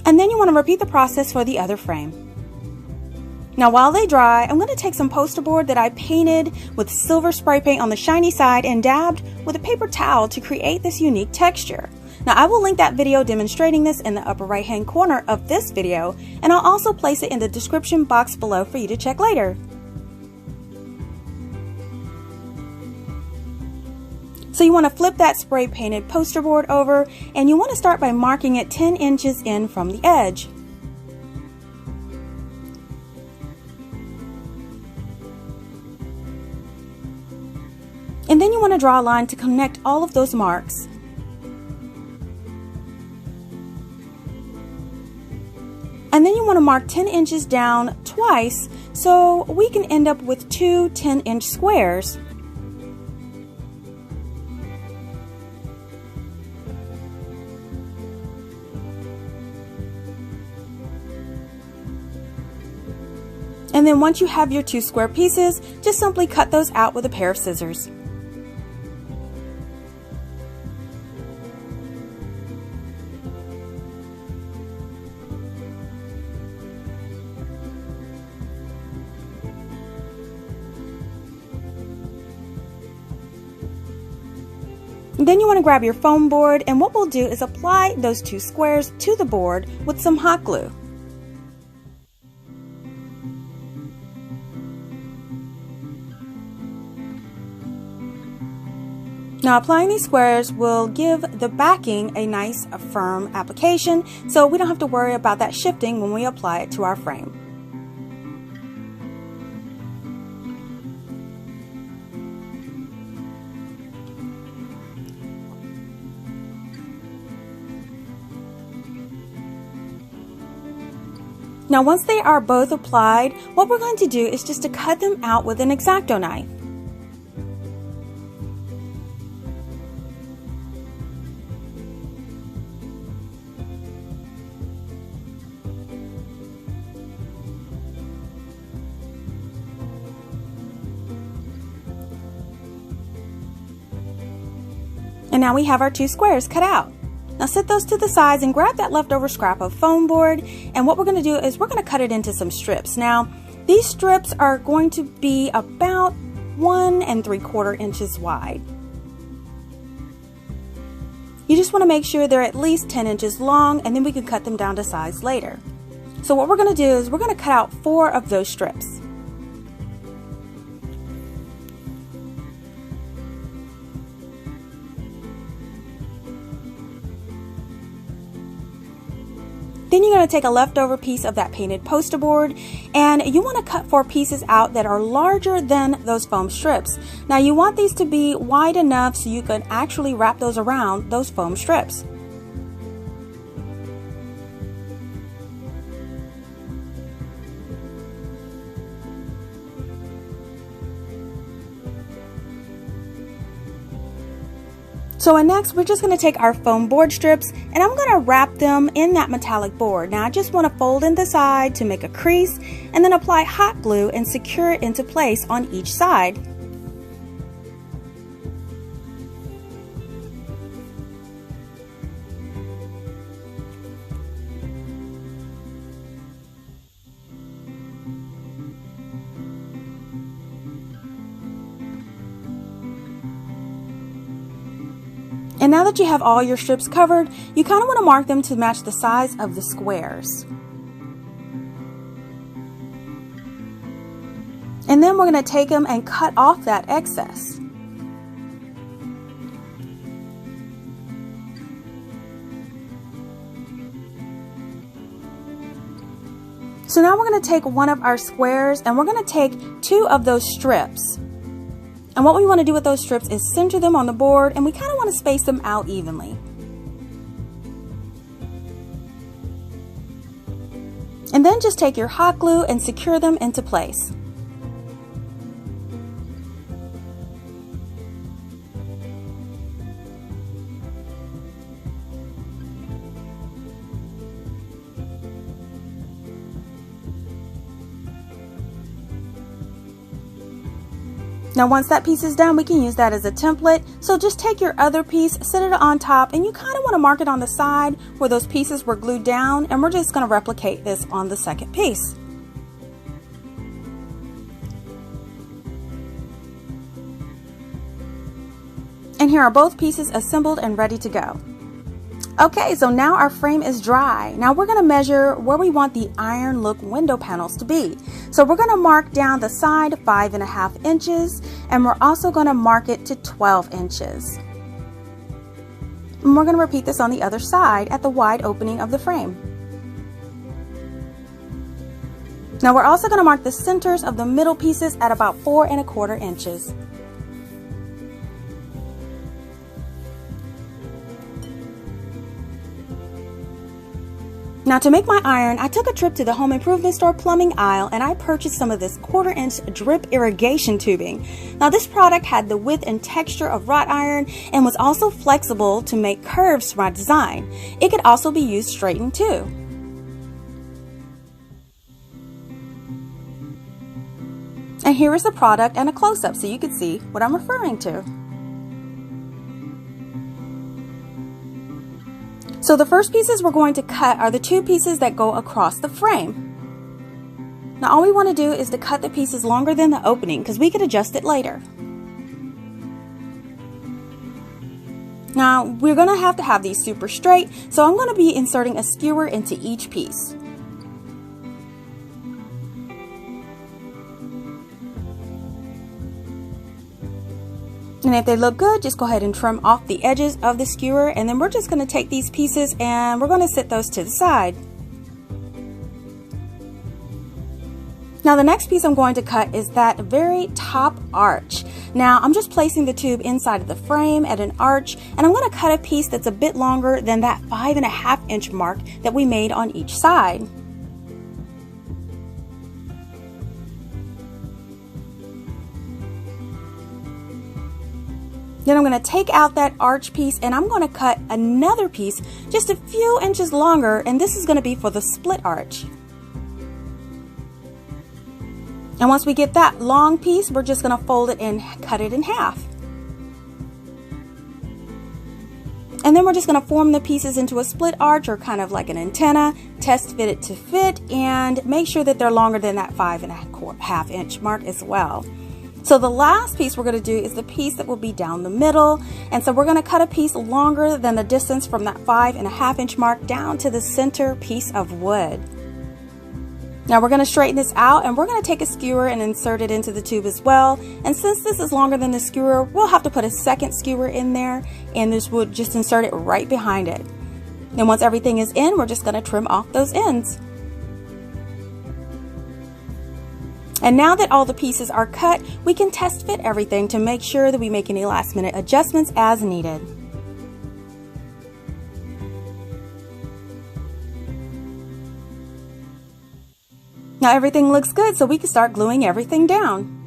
And then you want to repeat the process for the other frame. Now while they dry, I'm going to take some poster board that I painted with silver spray paint on the shiny side and dabbed with a paper towel to create this unique texture. Now I will link that video demonstrating this in the upper right hand corner of this video, and I'll also place it in the description box below for you to check later. So you want to flip that spray painted poster board over, and you want to start by marking it 10 inches in from the edge. And then you want to draw a line to connect all of those marks. And then you want to mark 10 inches down twice so we can end up with 2 10-inch squares. And then once you have your 2 square pieces, just simply cut those out with a pair of scissors. And then you want to grab your foam board, and what we'll do is apply those 2 squares to the board with some hot glue. Now applying these squares will give the backing a nice firm application, so we don't have to worry about that shifting when we apply it to our frame. Now once they are both applied, what we're going to do is just to cut them out with an X-Acto knife. And now we have our 2 squares cut out. Now set those to the sides and grab that leftover scrap of foam board, and what we're going to do is we're going to cut it into some strips. Now these strips are going to be about 1 3/4 inches wide. You just want to make sure they're at least 10 inches long, and then we can cut them down to size later. So what we're going to do is we're going to cut out 4 of those strips. Then you're going to take a leftover piece of that painted poster board, and you want to cut 4 pieces out that are larger than those foam strips. Now you want these to be wide enough so you can actually wrap those around those foam strips. So next we're just going to take our foam board strips, and I'm going to wrap them in that metallic board. Now I just want to fold in the side to make a crease, and then apply hot glue and secure it into place on each side. And now that you have all your strips covered, you kind of want to mark them to match the size of the squares. And then we're going to take them and cut off that excess. So now we're going to take one of our squares, and we're going to take 2 of those strips. And what we want to do with those strips is center them on the board, and we kind of want to space them out evenly. And then just take your hot glue and secure them into place. Now once that piece is done, we can use that as a template. So just take your other piece, set it on top, and you kind of want to mark it on the side where those pieces were glued down, and we're just going to replicate this on the second piece. And here are both pieces assembled and ready to go. Okay, so now our frame is dry. Now we're going to measure where we want the iron look window panels to be. So we're going to mark down the side 5.5 inches, and we're also going to mark it to 12 inches. And we're going to repeat this on the other side at the wide opening of the frame. Now we're also going to mark the centers of the middle pieces at about 4.25 inches. Now to make my iron, I took a trip to the home improvement store plumbing aisle, and I purchased some of this 1/4 inch drip irrigation tubing. Now this product had the width and texture of wrought iron and was also flexible to make curves for my design. It could also be used straightened too. And here is the product and a close-up so you can see what I'm referring to. So the first pieces we're going to cut are the 2 pieces that go across the frame. Now all we want to do is to cut the pieces longer than the opening, because we could adjust it later. Now we're going to have these super straight, so I'm going to be inserting a skewer into each piece. And if they look good, just go ahead and trim off the edges of the skewer, and then we're just going to take these pieces and we're going to set those to the side. Now the next piece I'm going to cut is that very top arch. Now I'm just placing the tube inside of the frame at an arch, and I'm going to cut a piece that's a bit longer than that 5.5 inch mark that we made on each side. Then I'm going to take out that arch piece and I'm going to cut another piece just a few inches longer, and this is going to be for the split arch. And once we get that long piece, we're just going to fold it and cut it in half. And then we're just going to form the pieces into a split arch, or kind of like an antenna, test fit it to fit, and make sure that they're longer than that 5.5 inch mark as well. So the last piece we're going to do is the piece that will be down the middle. And so we're going to cut a piece longer than the distance from that 5.5 inch mark down to the center piece of wood. Now we're going to straighten this out, and we're going to take a skewer and insert it into the tube as well. And since this is longer than the skewer, we'll have to put a second skewer in there, and this would just insert it right behind it. And once everything is in, we're just going to trim off those ends. And now that all the pieces are cut, we can test fit everything to make sure that we make any last minute adjustments as needed. Now everything looks good, so we can start gluing everything down.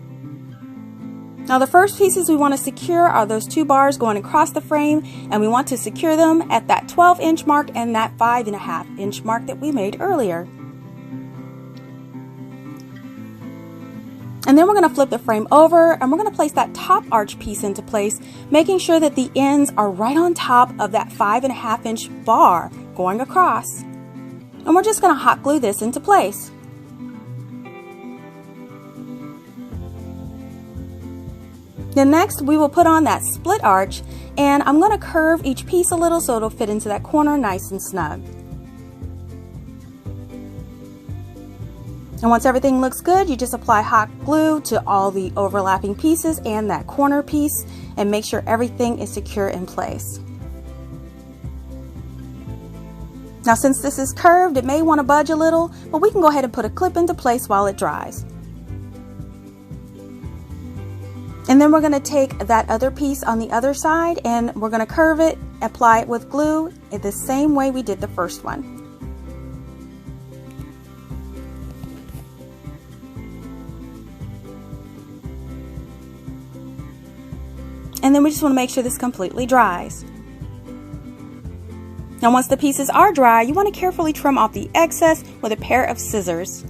Now the first pieces we want to secure are those two bars going across the frame, and we want to secure them at that 12 inch mark and that 5.5 inch mark that we made earlier. And then we're going to flip the frame over, and we're going to place that top arch piece into place, making sure that the ends are right on top of that 5.5 inch bar going across. And we're just going to hot glue this into place. Then next we will put on that split arch, and I'm going to curve each piece a little so it'll fit into that corner nice and snug. And once everything looks good, you just apply hot glue to all the overlapping pieces and that corner piece, and make sure everything is secure in place. Now since this is curved, it may want to budge a little, but we can go ahead and put a clip into place while it dries. And then we're going to take that other piece on the other side, and we're going to curve it, apply it with glue in the same way we did the first one. And then we just want to make sure this completely dries. Now once the pieces are dry, you want to carefully trim off the excess with a pair of scissors.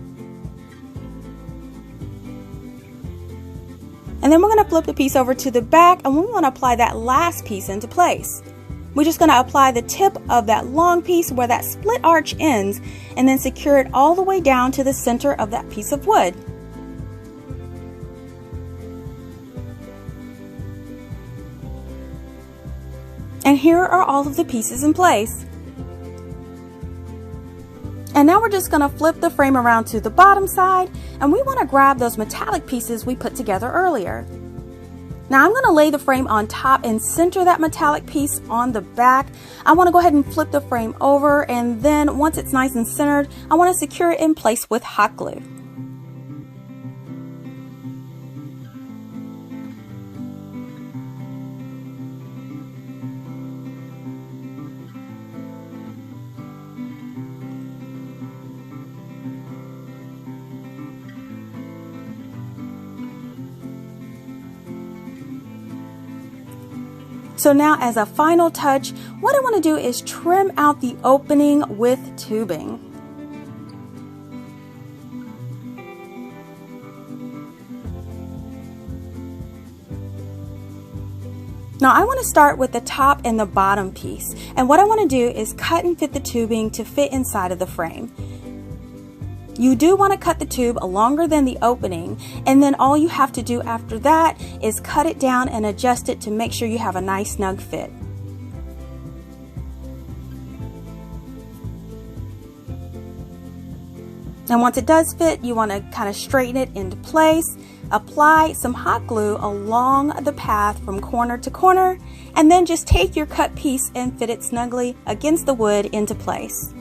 And then we're going to flip the piece over to the back, and we want to apply that last piece into place. We're just going to apply the tip of that long piece where that split arch ends, and then secure it all the way down to the center of that piece of wood. And here are all of the pieces in place. And now we're just going to flip the frame around to the bottom side, and we want to grab those metallic pieces we put together earlier. Now I'm going to lay the frame on top and center that metallic piece on the back. I want to go ahead and flip the frame over, and then once it's nice and centered, I want to secure it in place with hot glue. So now as a final touch, what I want to do is trim out the opening with tubing. Now I want to start with the top and the bottom piece, and what I want to do is cut and fit the tubing to fit inside of the frame. You do want to cut the tube longer than the opening, and then all you have to do after that is cut it down and adjust it to make sure you have a nice snug fit. And once it does fit, you want to kind of straighten it into place. Apply some hot glue along the path from corner to corner, and then just take your cut piece and fit it snugly against the wood into place.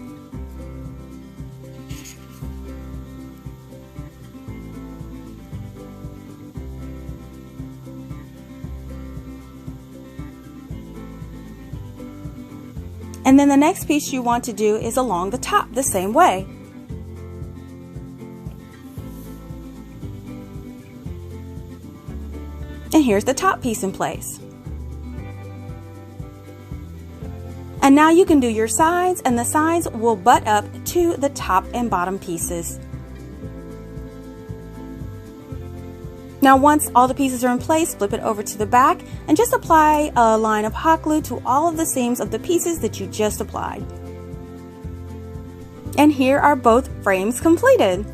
And then the next piece you want to do is along the top the same way. And here's the top piece in place. And now you can do your sides, and the sides will butt up to the top and bottom pieces. Now once all the pieces are in place, flip it over to the back and just apply a line of hot glue to all of the seams of the pieces that you just applied. And here are both frames completed.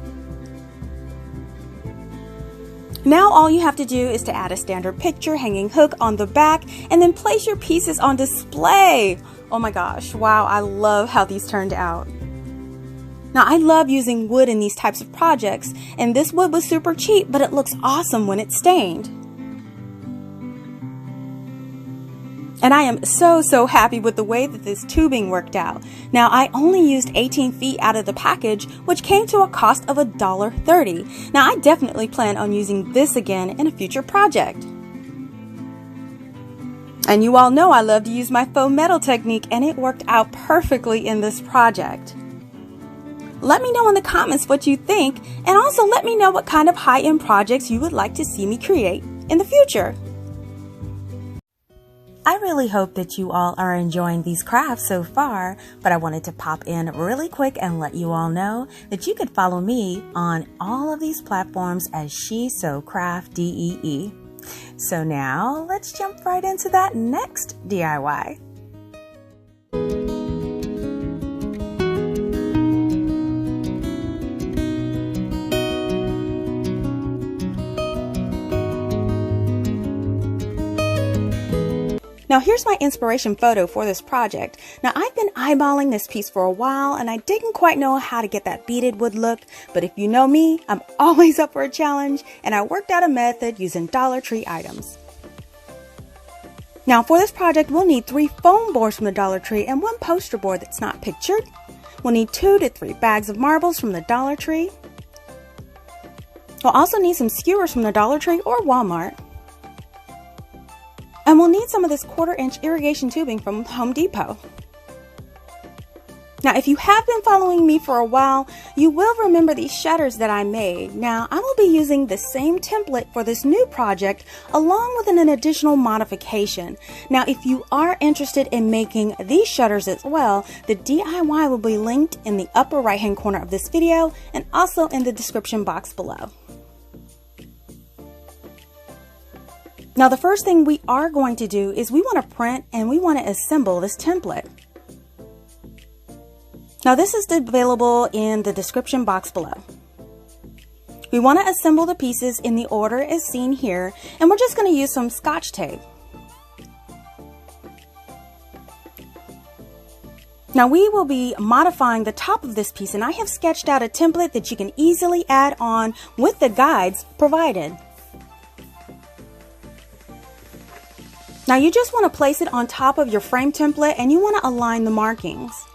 Now all you have to do is to add a standard picture hanging hook on the back and then place your pieces on display. Oh my gosh, wow, I love how these turned out. Now I love using wood in these types of projects, and this wood was super cheap, but it looks awesome when it's stained. And I am so happy with the way that this tubing worked out. Now I only used 18 feet out of the package, which came to a cost of $1.30. Now I definitely plan on using this again in a future project. And you all know I love to use my faux metal technique, and it worked out perfectly in this project. Let me know in the comments what you think, and also let me know what kind of high-end projects you would like to see me create in the future. I really hope that you all are enjoying these crafts so far, but I wanted to pop in really quick and let you all know that you could follow me on all of these platforms as CraftDee. So now let's jump right into that next DIY. Now here's my inspiration photo for this project. Now I've been eyeballing this piece for a while, and I didn't quite know how to get that beaded wood look, but if you know me, I'm always up for a challenge, and I worked out a method using Dollar Tree items. Now for this project, we'll need 3 foam boards from the Dollar Tree and 1 poster board that's not pictured. We'll need 2 to 3 bags of marbles from the Dollar Tree. We'll also need some skewers from the Dollar Tree or Walmart. And we'll need some of this 1/4-inch irrigation tubing from Home Depot. Now, if you have been following me for a while, you will remember these shutters that I made. Now, I will be using the same template for this new project along with an additional modification. Now, if you are interested in making these shutters as well, the DIY will be linked in the upper right-hand corner of this video and also in the description box below. Now the first thing we are going to do is we want to print and we want to assemble this template. Now this is available in the description box below. We want to assemble the pieces in the order as seen here, and we're just going to use some Scotch tape. Now we will be modifying the top of this piece, and I have sketched out a template that you can easily add on with the guides provided. Now you just want to place it on top of your frame template, and you want to align the markings.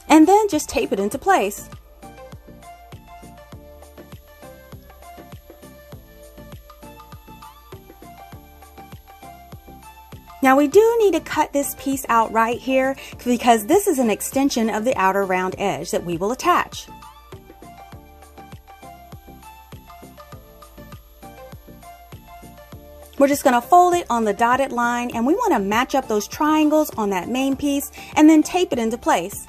And then just tape it into place. Now we do need to cut this piece out right here because this is an extension of the outer round edge that we will attach. We're just going to fold it on the dotted line, and we want to match up those triangles on that main piece and then tape it into place.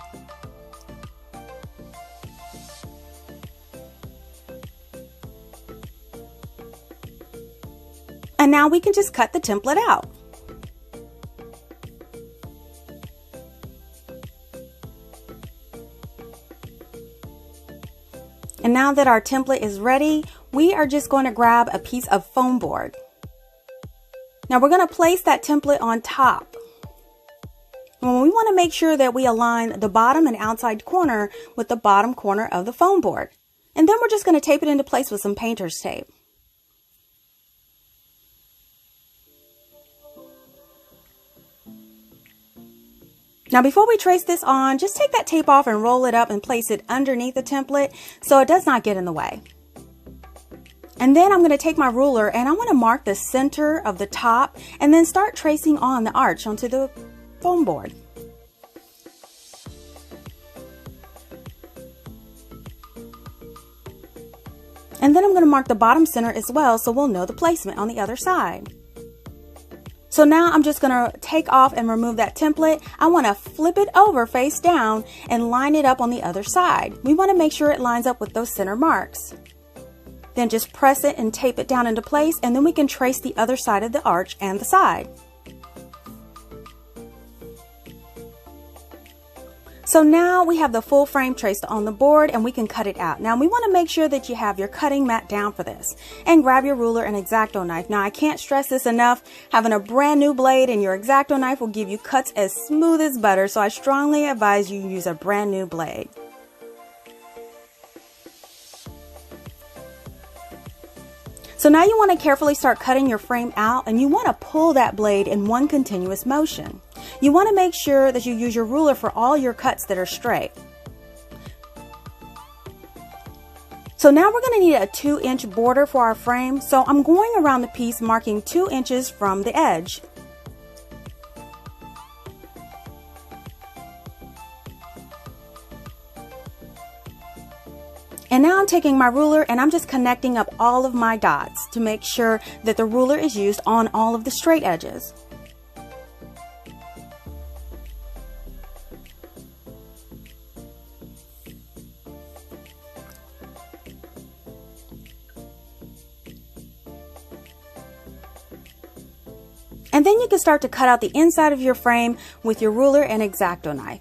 And now we can just cut the template out. And now that our template is ready, we are just going to grab a piece of foam board. Now we're going to place that template on top. Well, we want to make sure that we align the bottom and outside corner with the bottom corner of the foam board. And then we're just going to tape it into place with some painter's tape. Now before we trace this on, just take that tape off and roll it up and place it underneath the template so it does not get in the way. And then I'm going to take my ruler and I want to mark the center of the top and then start tracing on the arch onto the foam board. And then I'm going to mark the bottom center as well so we'll know the placement on the other side. So now I'm just going to take off and remove that template. I want to flip it over face down and line it up on the other side. We want to make sure it lines up with those center marks. Then just press it and tape it down into place, and then we can trace the other side of the arch and the side. So now we have the full frame traced on the board and we can cut it out. Now we want to make sure that you have your cutting mat down for this, and grab your ruler and X-Acto knife. Now I can't stress this enough, having a brand new blade and your X-Acto knife will give you cuts as smooth as butter, so I strongly advise you use a brand new blade. So now you want to carefully start cutting your frame out, and you want to pull that blade in one continuous motion. You want to make sure that you use your ruler for all your cuts that are straight. So now we're going to need a 2-inch border for our frame, so I'm going around the piece marking 2 inches from the edge. And now I'm taking my ruler and I'm just connecting up all of my dots to make sure that the ruler is used on all of the straight edges. And then you can start to cut out the inside of your frame with your ruler and X-Acto knife.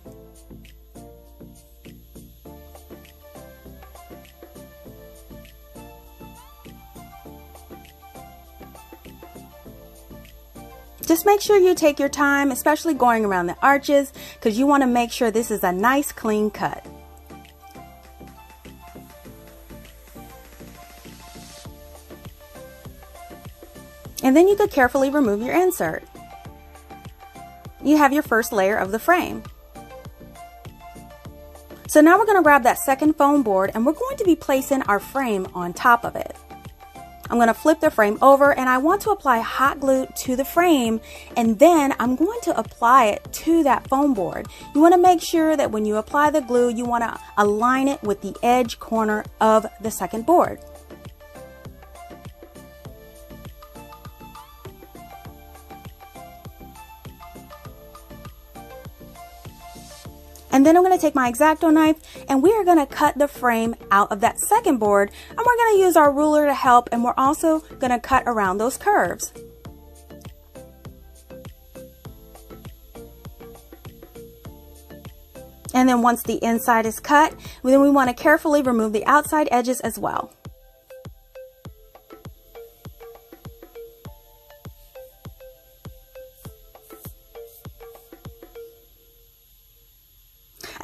Just make sure you take your time, especially going around the arches, because you want to make sure this is a nice clean cut. And then you could carefully remove your insert. You have your first layer of the frame. So now we're going to grab that second foam board and we're going to be placing our frame on top of it. I'm going to flip the frame over and I want to apply hot glue to the frame, and then I'm going to apply it to that foam board. You want to make sure that when you apply the glue, you want to align it with the edge corner of the second board. And then I'm going to take my X-Acto knife and we are going to cut the frame out of that second board, and we're going to use our ruler to help, and we're also going to cut around those curves. And then once the inside is cut, then we want to carefully remove the outside edges as well.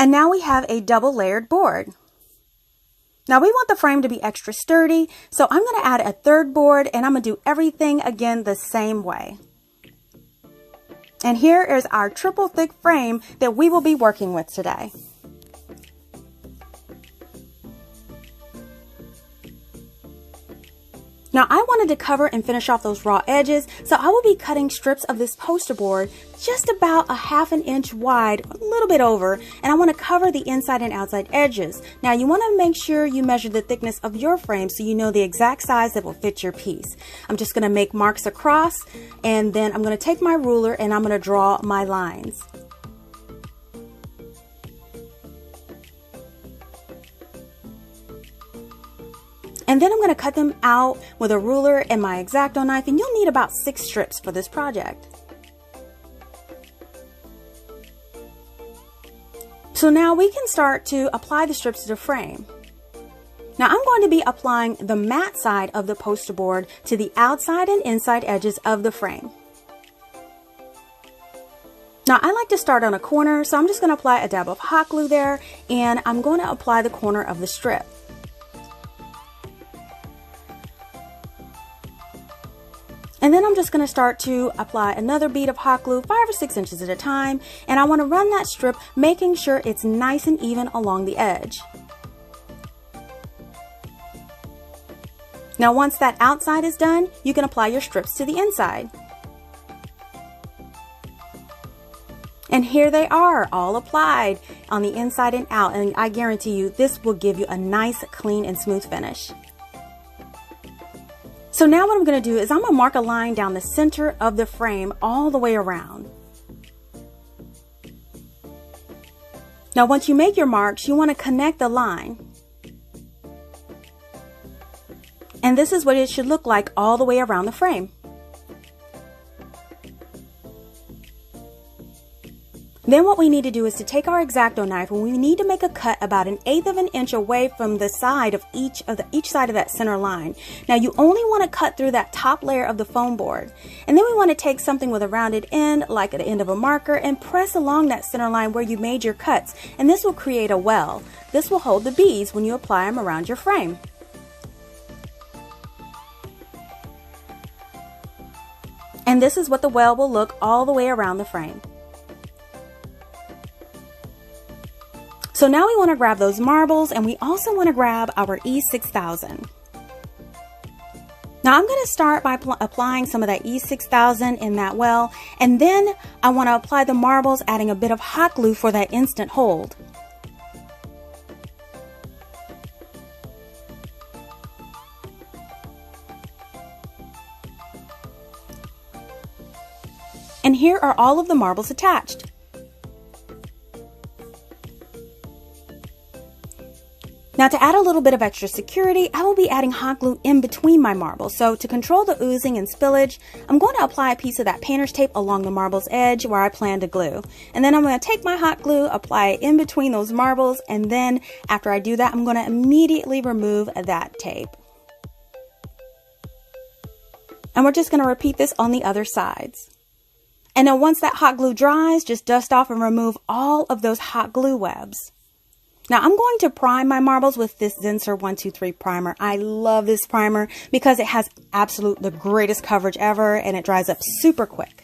And now we have a double layered board. Now we want the frame to be extra sturdy, so I'm going to add a third board and I'm going to do everything again the same way. And here is our triple thick frame that we will be working with today. Now I wanted to cover and finish off those raw edges, so I will be cutting strips of this poster board just about a ½ inch wide, a little bit over, and I want to cover the inside and outside edges. Now you want to make sure you measure the thickness of your frame so you know the exact size that will fit your piece. I'm just going to make marks across, and then I'm going to take my ruler and I'm going to draw my lines. And then I'm going to cut them out with a ruler and my X-Acto knife, and you'll need about 6 strips for this project. So now we can start to apply the strips to the frame. Now I'm going to be applying the matte side of the poster board to the outside and inside edges of the frame. Now I like to start on a corner, so I'm just going to apply a dab of hot glue there, and I'm going to apply the corner of the strip. And then I'm just going to start to apply another bead of hot glue 5 or 6 inches at a time, and I want to run that strip making sure it's nice and even along the edge. Now once that outside is done, you can apply your strips to the inside. And here they are, all applied on the inside and out, and I guarantee you this will give you a nice, clean, and smooth finish. So now what I'm going to do is I'm going to mark a line down the center of the frame all the way around. Now once you make your marks, you want to connect the line. And this is what it should look like all the way around the frame. Then what we need to do is to take our X-Acto knife, and we need to make a cut about 1/8 of an inch away from the side of each side of that center line. Now you only want to cut through that top layer of the foam board. And then we want to take something with a rounded end, like at the end of a marker, and press along that center line where you made your cuts. And this will create a well. This will hold the beads when you apply them around your frame. And this is what the well will look all the way around the frame. So now we want to grab those marbles, and we also want to grab our E6000. Now I'm going to start by applying some of that E6000 in that well, and then I want to apply the marbles, adding a bit of hot glue for that instant hold. And here are all of the marbles attached. Now to add a little bit of extra security, I will be adding hot glue in between my marbles. So to control the oozing and spillage, I'm going to apply a piece of that painter's tape along the marble's edge where I plan to glue. And then I'm going to take my hot glue, apply it in between those marbles, and then after I do that, I'm going to immediately remove that tape. And we're just going to repeat this on the other sides. And then once that hot glue dries, just dust off and remove all of those hot glue webs. Now I'm going to prime my marbles with this Zinsser 123 primer. I love this primer because it has the greatest coverage ever, and it dries up super quick.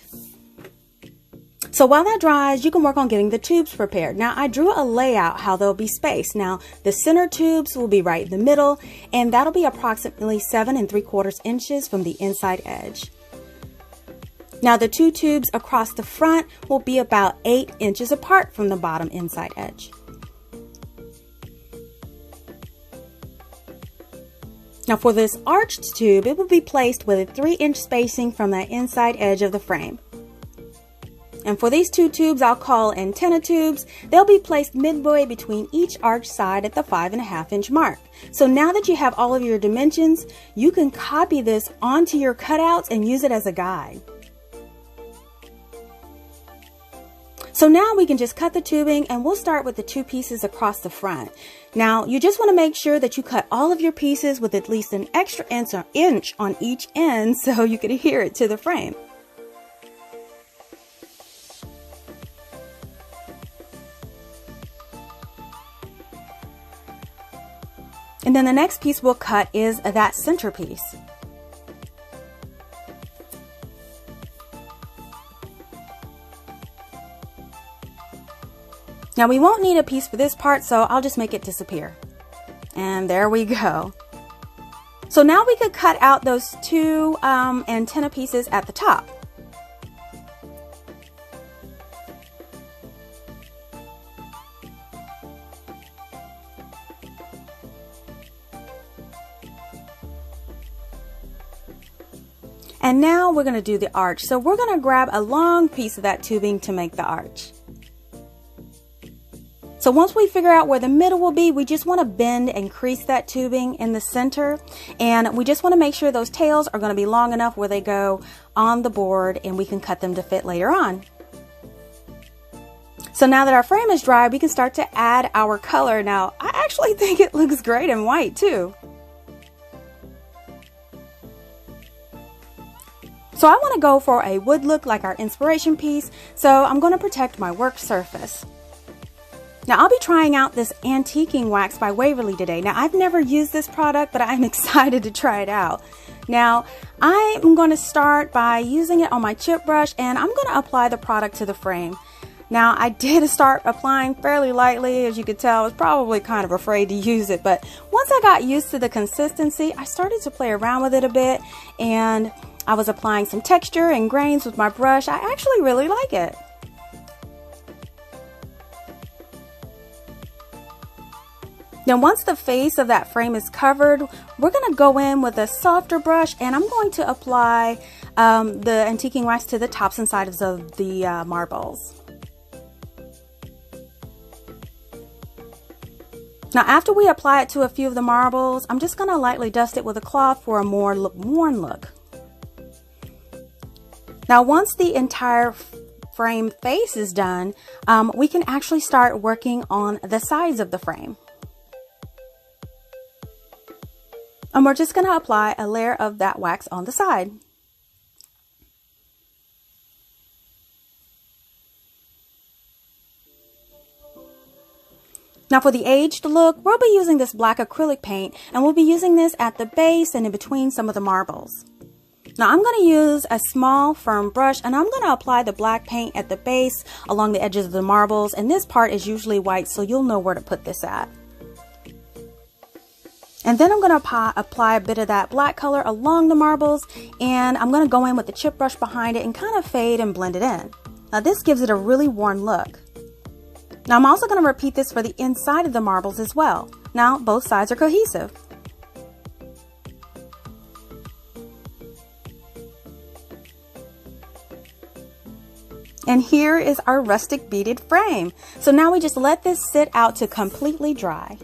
So while that dries, you can work on getting the tubes prepared. Now I drew a layout how they'll be spaced. Now the center tubes will be right in the middle, and that'll be approximately 7 3/4 inches from the inside edge. Now the 2 tubes across the front will be about 8 inches apart from the bottom inside edge. Now for this arched tube, it will be placed with a 3-inch spacing from that inside edge of the frame. And for these 2 tubes, I'll call antenna tubes. They'll be placed midway between each arched side at the 5.5-inch mark. So now that you have all of your dimensions, you can copy this onto your cutouts and use it as a guide. So now we can just cut the tubing, and we'll start with the 2 pieces across the front. Now you just want to make sure that you cut all of your pieces with at least an extra inch on each end so you can adhere it to the frame. And then the next piece we'll cut is that centerpiece. Now we won't need a piece for this part, so I'll just make it disappear. And there we go. So now we could cut out those 2 antenna pieces at the top. And now we're going to do the arch. So we're going to grab a long piece of that tubing to make the arch. So once we figure out where the middle will be, we just want to bend and crease that tubing in the center. And we just want to make sure those tails are going to be long enough where they go on the board and we can cut them to fit later on. So now that our frame is dry, we can start to add our color. Now, I actually think it looks great in white too. So I want to go for a wood look like our inspiration piece, so I'm going to protect my work surface. Now I'll be trying out this antiquing wax by Waverly today. Now I've never used this product, but I'm excited to try it out. Now I'm going to start by using it on my chip brush, and I'm going to apply the product to the frame. Now I did start applying fairly lightly. As you could tell, I was probably kind of afraid to use it, but once I got used to the consistency, I started to play around with it a bit, and I was applying some texture and grains with my brush. I actually really like it. Now once the face of that frame is covered, we're going to go in with a softer brush, and I'm going to apply the antiquing wax to the tops and sides of the marbles. Now after we apply it to a few of the marbles, I'm just going to lightly dust it with a cloth for a more worn look. Now once the entire frame face is done, we can actually start working on the sides of the frame. And we're just going to apply a layer of that wax on the side. Now for the aged look, we'll be using this black acrylic paint, and we'll be using this at the base and in between some of the marbles. Now I'm going to use a small firm brush, and I'm going to apply the black paint at the base along the edges of the marbles, and this part is usually white, so you'll know where to put this at. And then I'm going to apply a bit of that black color along the marbles, and I'm going to go in with the chip brush behind it and kind of fade and blend it in. Now this gives it a really worn look. Now I'm also going to repeat this for the inside of the marbles as well. Now both sides are cohesive. And here is our rustic beaded frame. So now we just let this sit out to completely dry.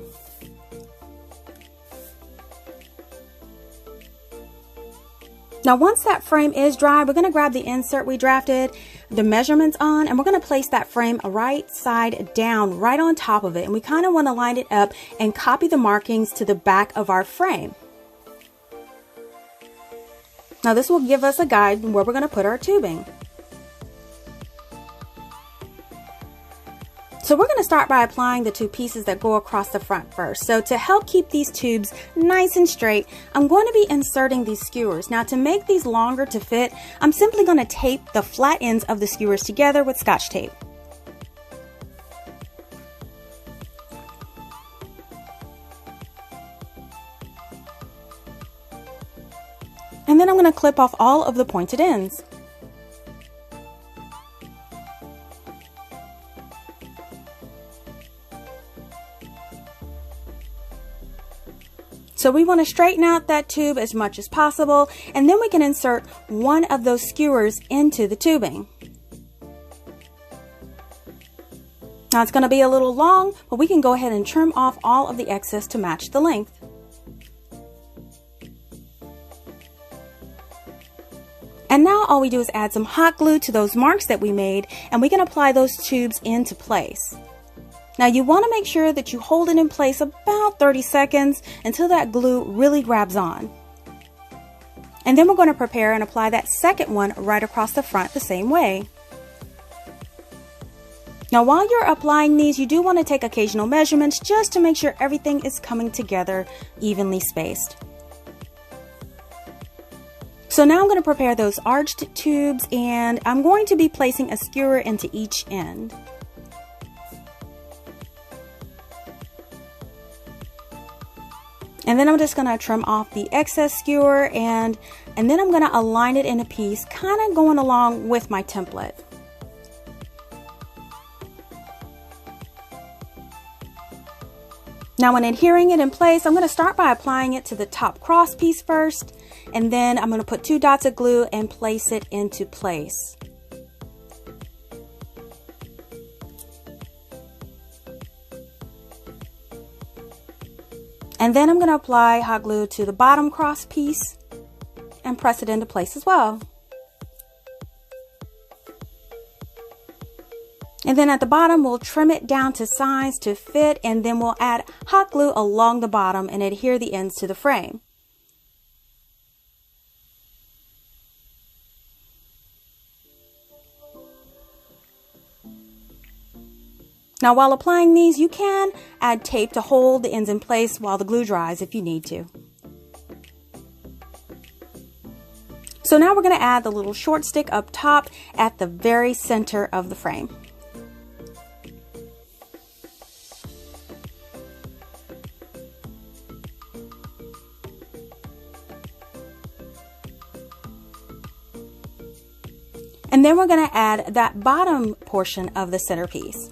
Now once that frame is dry, we're going to grab the insert we drafted the measurements on, and we're going to place that frame right side down right on top of it, and we kind of want to line it up and copy the markings to the back of our frame. Now this will give us a guide where we're going to put our tubing. So we're going to start by applying the two pieces that go across the front first. So to help keep these tubes nice and straight, I'm going to be inserting these skewers. Now to make these longer to fit, I'm simply going to tape the flat ends of the skewers together with Scotch tape. And then I'm going to clip off all of the pointed ends. So we want to straighten out that tube as much as possible, and then we can insert one of those skewers into the tubing. Now it's going to be a little long, but we can go ahead and trim off all of the excess to match the length. And now all we do is add some hot glue to those marks that we made, and we can apply those tubes into place. Now you want to make sure that you hold it in place about 30 seconds until that glue really grabs on. And then we're going to prepare and apply that second one right across the front the same way. Now while you're applying these, you do want to take occasional measurements just to make sure everything is coming together evenly spaced. So now I'm going to prepare those arched tubes, and I'm going to be placing a skewer into each end. And then I'm just going to trim off the excess skewer, and then I'm going to align it in a piece, kind of going along with my template. Now when adhering it in place, I'm going to start by applying it to the top cross piece first, and then I'm going to put 2 dots of glue and place it into place. And then I'm going to apply hot glue to the bottom cross piece and press it into place as well. And then at the bottom, we'll trim it down to size to fit, and then we'll add hot glue along the bottom and adhere the ends to the frame. Now while applying these, you can add tape to hold the ends in place while the glue dries if you need to. So now we're going to add the little short stick up top at the very center of the frame. And then we're going to add that bottom portion of the centerpiece.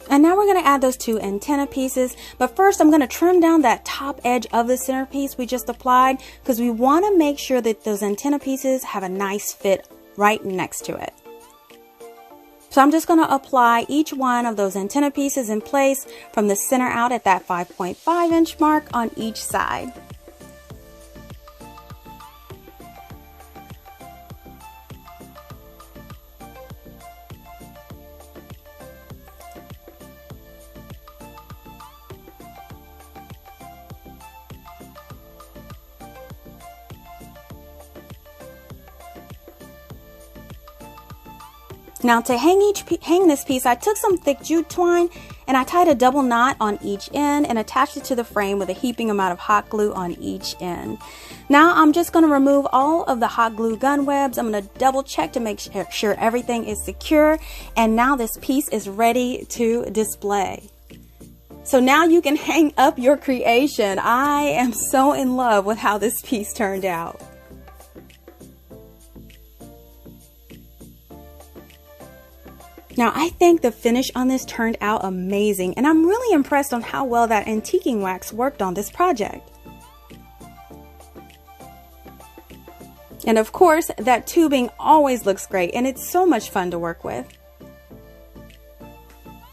And now we're going to add those two antenna pieces, but first I'm going to trim down that top edge of the centerpiece we just applied because we want to make sure that those antenna pieces have a nice fit right next to it. So I'm just going to apply each one of those antenna pieces in place from the center out at that 5.5 inch mark on each side. Now to hang this piece, I took some thick jute twine and I tied a double knot on each end and attached it to the frame with a heaping amount of hot glue on each end. Now I'm just going to remove all of the hot glue gun webs. I'm going to double check to make sure everything is secure, and now this piece is ready to display. So now you can hang up your creation. I am so in love with how this piece turned out. Now I think the finish on this turned out amazing, and I'm really impressed on how well that antiquing wax worked on this project. And of course, that tubing always looks great, and it's so much fun to work with.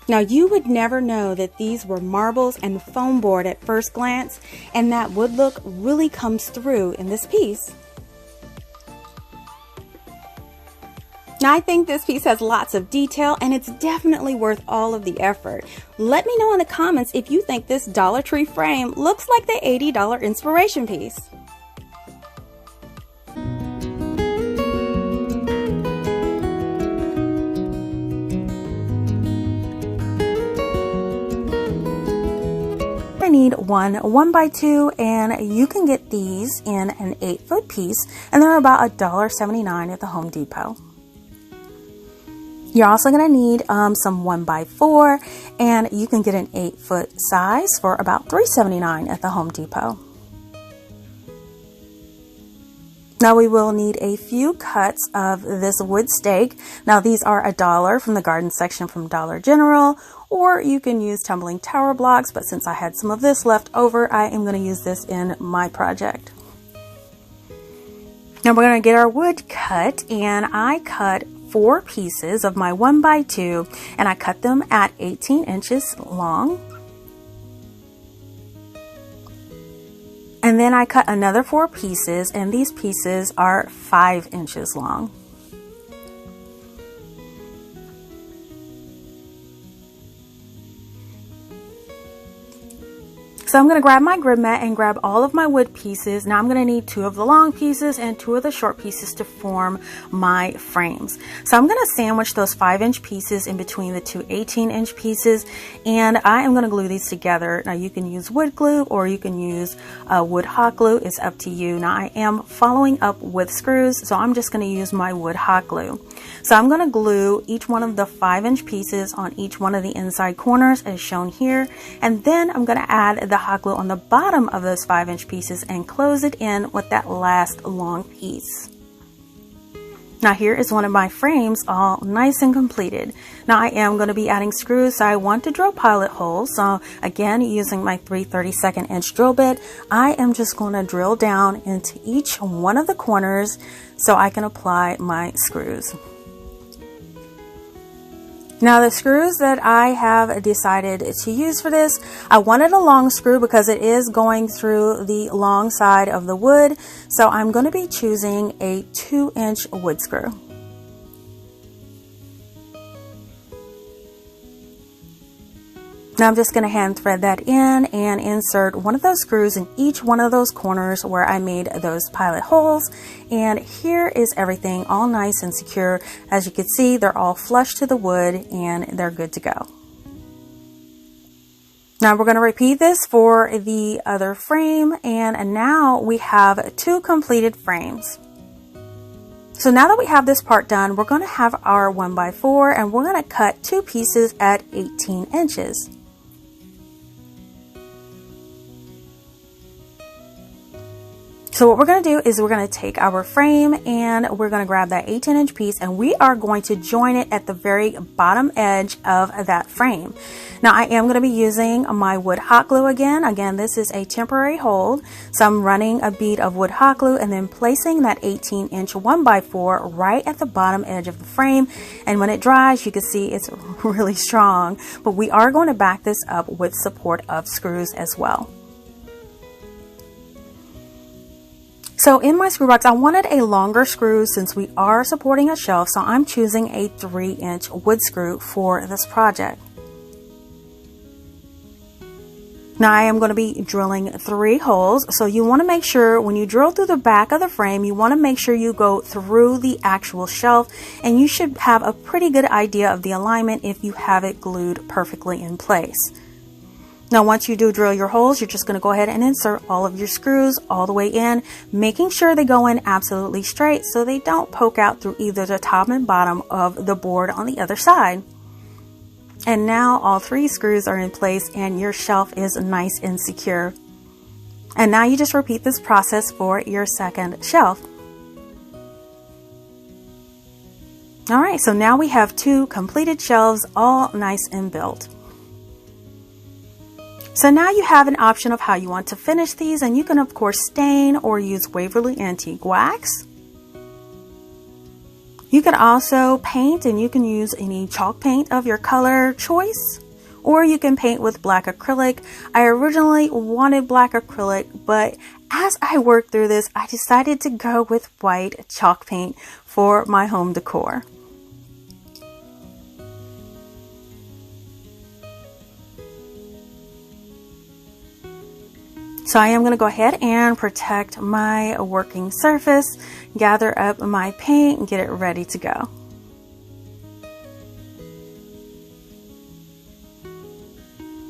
Now you would never know that these were marbles and foam board at first glance, and that wood look really comes through in this piece. Now I think this piece has lots of detail, and it's definitely worth all of the effort. Let me know in the comments if you think this Dollar Tree frame looks like the $80 inspiration piece. I need one 1x2, and you can get these in an 8-foot piece, and they're about $1.79 at the Home Depot. You're also going to need some 1x4, and you can get an 8-foot size for about $3.79 at the Home Depot. Now we will need a few cuts of this wood stake. Now these are $1 from the garden section from Dollar General, or you can use tumbling tower blocks, but since I had some of this left over, I am going to use this in my project. Now we're going to get our wood cut, and I cut 4 pieces of my 1x2, and I cut them at 18 inches long. And then I cut another 4 pieces, and these pieces are 5 inches long. So I'm going to grab my grid mat and grab all of my wood pieces. Now I'm going to need 2 of the long pieces and 2 of the short pieces to form my frames. So I'm going to sandwich those 5-inch pieces in between the 2 18-inch pieces, and I am going to glue these together. Now you can use wood glue or you can use wood hot glue. It's up to you. Now I am following up with screws, so I'm just going to use my wood hot glue. So I'm going to glue each one of the 5-inch pieces on each one of the inside corners as shown here, and then I'm going to add the hot glue on the bottom of those 5-inch pieces and close it in with that last long piece. Now here is one of my frames all nice and completed. Now I am going to be adding screws, so I want to drill pilot holes. So again, using my 3/32 inch drill bit, I am just going to drill down into each one of the corners so I can apply my screws. Now the screws that I have decided to use for this, I wanted a long screw because it is going through the long side of the wood, so I'm going to be choosing a 2-inch wood screw. Now I'm just going to hand thread that in and insert one of those screws in each one of those corners where I made those pilot holes. And here is everything all nice and secure. As you can see, they're all flush to the wood and they're good to go. Now we're going to repeat this for the other frame, and now we have 2 completed frames. So now that we have this part done, we're going to have our 1x4 and we're going to cut 2 pieces at 18 inches. So what we're going to do is we're going to take our frame and we're going to grab that 18-inch piece and we are going to join it at the very bottom edge of that frame. Now I am going to be using my wood hot glue again. Again, this is a temporary hold. So I'm running a bead of wood hot glue and then placing that 18-inch 1x4 right at the bottom edge of the frame. And when it dries, you can see it's really strong, but we are going to back this up with support of screws as well. So in my screw box, I wanted a longer screw since we are supporting a shelf, so I'm choosing a 3-inch wood screw for this project. Now I am going to be drilling 3 holes, so you want to make sure when you drill through the back of the frame, you want to make sure you go through the actual shelf, and you should have a pretty good idea of the alignment if you have it glued perfectly in place. Now once you do drill your holes, you're just going to go ahead and insert all of your screws all the way in, making sure they go in absolutely straight so they don't poke out through either the top and bottom of the board on the other side. And now all 3 screws are in place and your shelf is nice and secure. And now you just repeat this process for your second shelf. Alright, so now we have 2 completed shelves all nice and built. So now you have an option of how you want to finish these, and you can of course stain or use Waverly Antique Wax. You can also paint, and you can use any chalk paint of your color choice, or you can paint with black acrylic. I originally wanted black acrylic, but as I worked through this, I decided to go with white chalk paint for my home decor. So I am going to go ahead and protect my working surface, gather up my paint, and get it ready to go.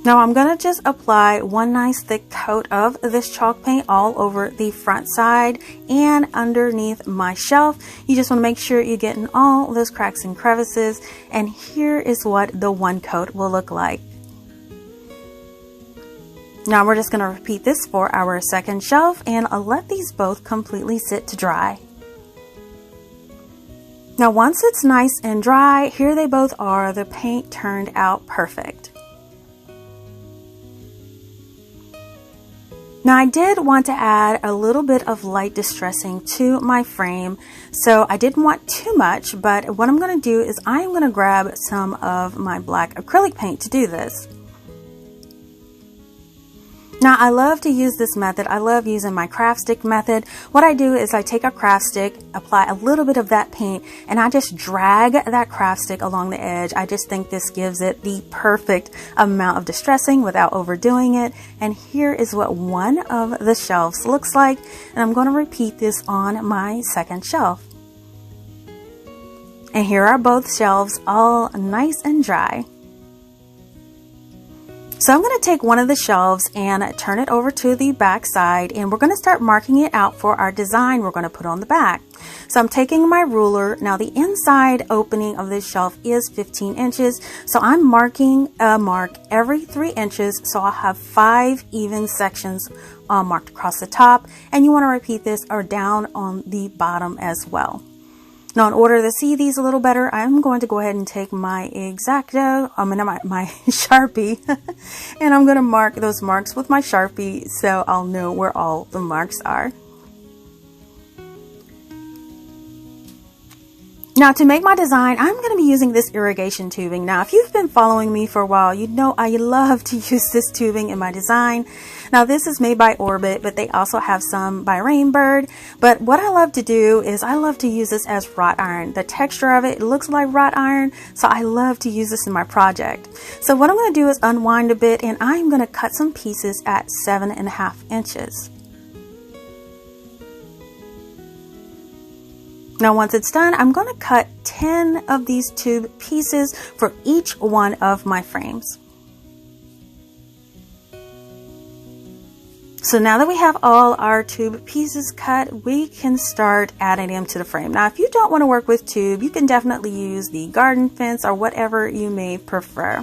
Now I'm going to just apply one nice thick coat of this chalk paint all over the front side and underneath my shelf. You just want to make sure you're getting all those cracks and crevices, and here is what the one coat will look like. Now we're just going to repeat this for our second shelf and let these both completely sit to dry. Now once it's nice and dry, here they both are. The paint turned out perfect. Now I did want to add a little bit of light distressing to my frame, so I didn't want too much, but what I'm going to do is I'm going to grab some of my black acrylic paint to do this. Now I love to use this method. I love using my craft stick method. What I do is I take a craft stick, apply a little bit of that paint, and I just drag that craft stick along the edge. I just think this gives it the perfect amount of distressing without overdoing it. And here is what one of the shelves looks like. And I'm going to repeat this on my second shelf. And here are both shelves all nice and dry. So I'm going to take one of the shelves and turn it over to the back side, and we're going to start marking it out for our design we're going to put on the back. So I'm taking my ruler. Now the inside opening of this shelf is 15 inches. So I'm marking a mark every 3 inches. So I'll have 5 even sections marked across the top, and you want to repeat this or down on the bottom as well. Now, in order to see these a little better, I'm going to go ahead and take my X-Acto, my Sharpie, and I'm going to mark those marks with my Sharpie so I'll know where all the marks are. Now to make my design, I'm going to be using this irrigation tubing. Now if you've been following me for a while, you know I love to use this tubing in my design. Now this is made by Orbit, but they also have some by Rainbird. But what I love to do is I love to use this as wrought iron. The texture of it looks like wrought iron, so I love to use this in my project. So what I'm going to do is unwind a bit, and I'm going to cut some pieces at 7.5 inches. Now once it's done, I'm going to cut 10 of these tube pieces for each one of my frames. So now that we have all our tube pieces cut, we can start adding them to the frame. Now if you don't want to work with tube, you can definitely use the garden fence or whatever you may prefer.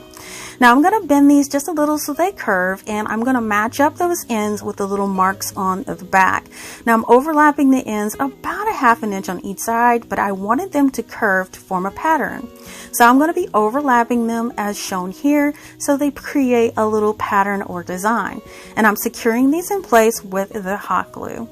Now I'm going to bend these just a little so they curve, and I'm going to match up those ends with the little marks on the back. Now I'm overlapping the ends about 1/2 inch on each side, but I wanted them to curve to form a pattern. So I'm going to be overlapping them as shown here so they create a little pattern or design. And I'm securing these in place with the hot glue.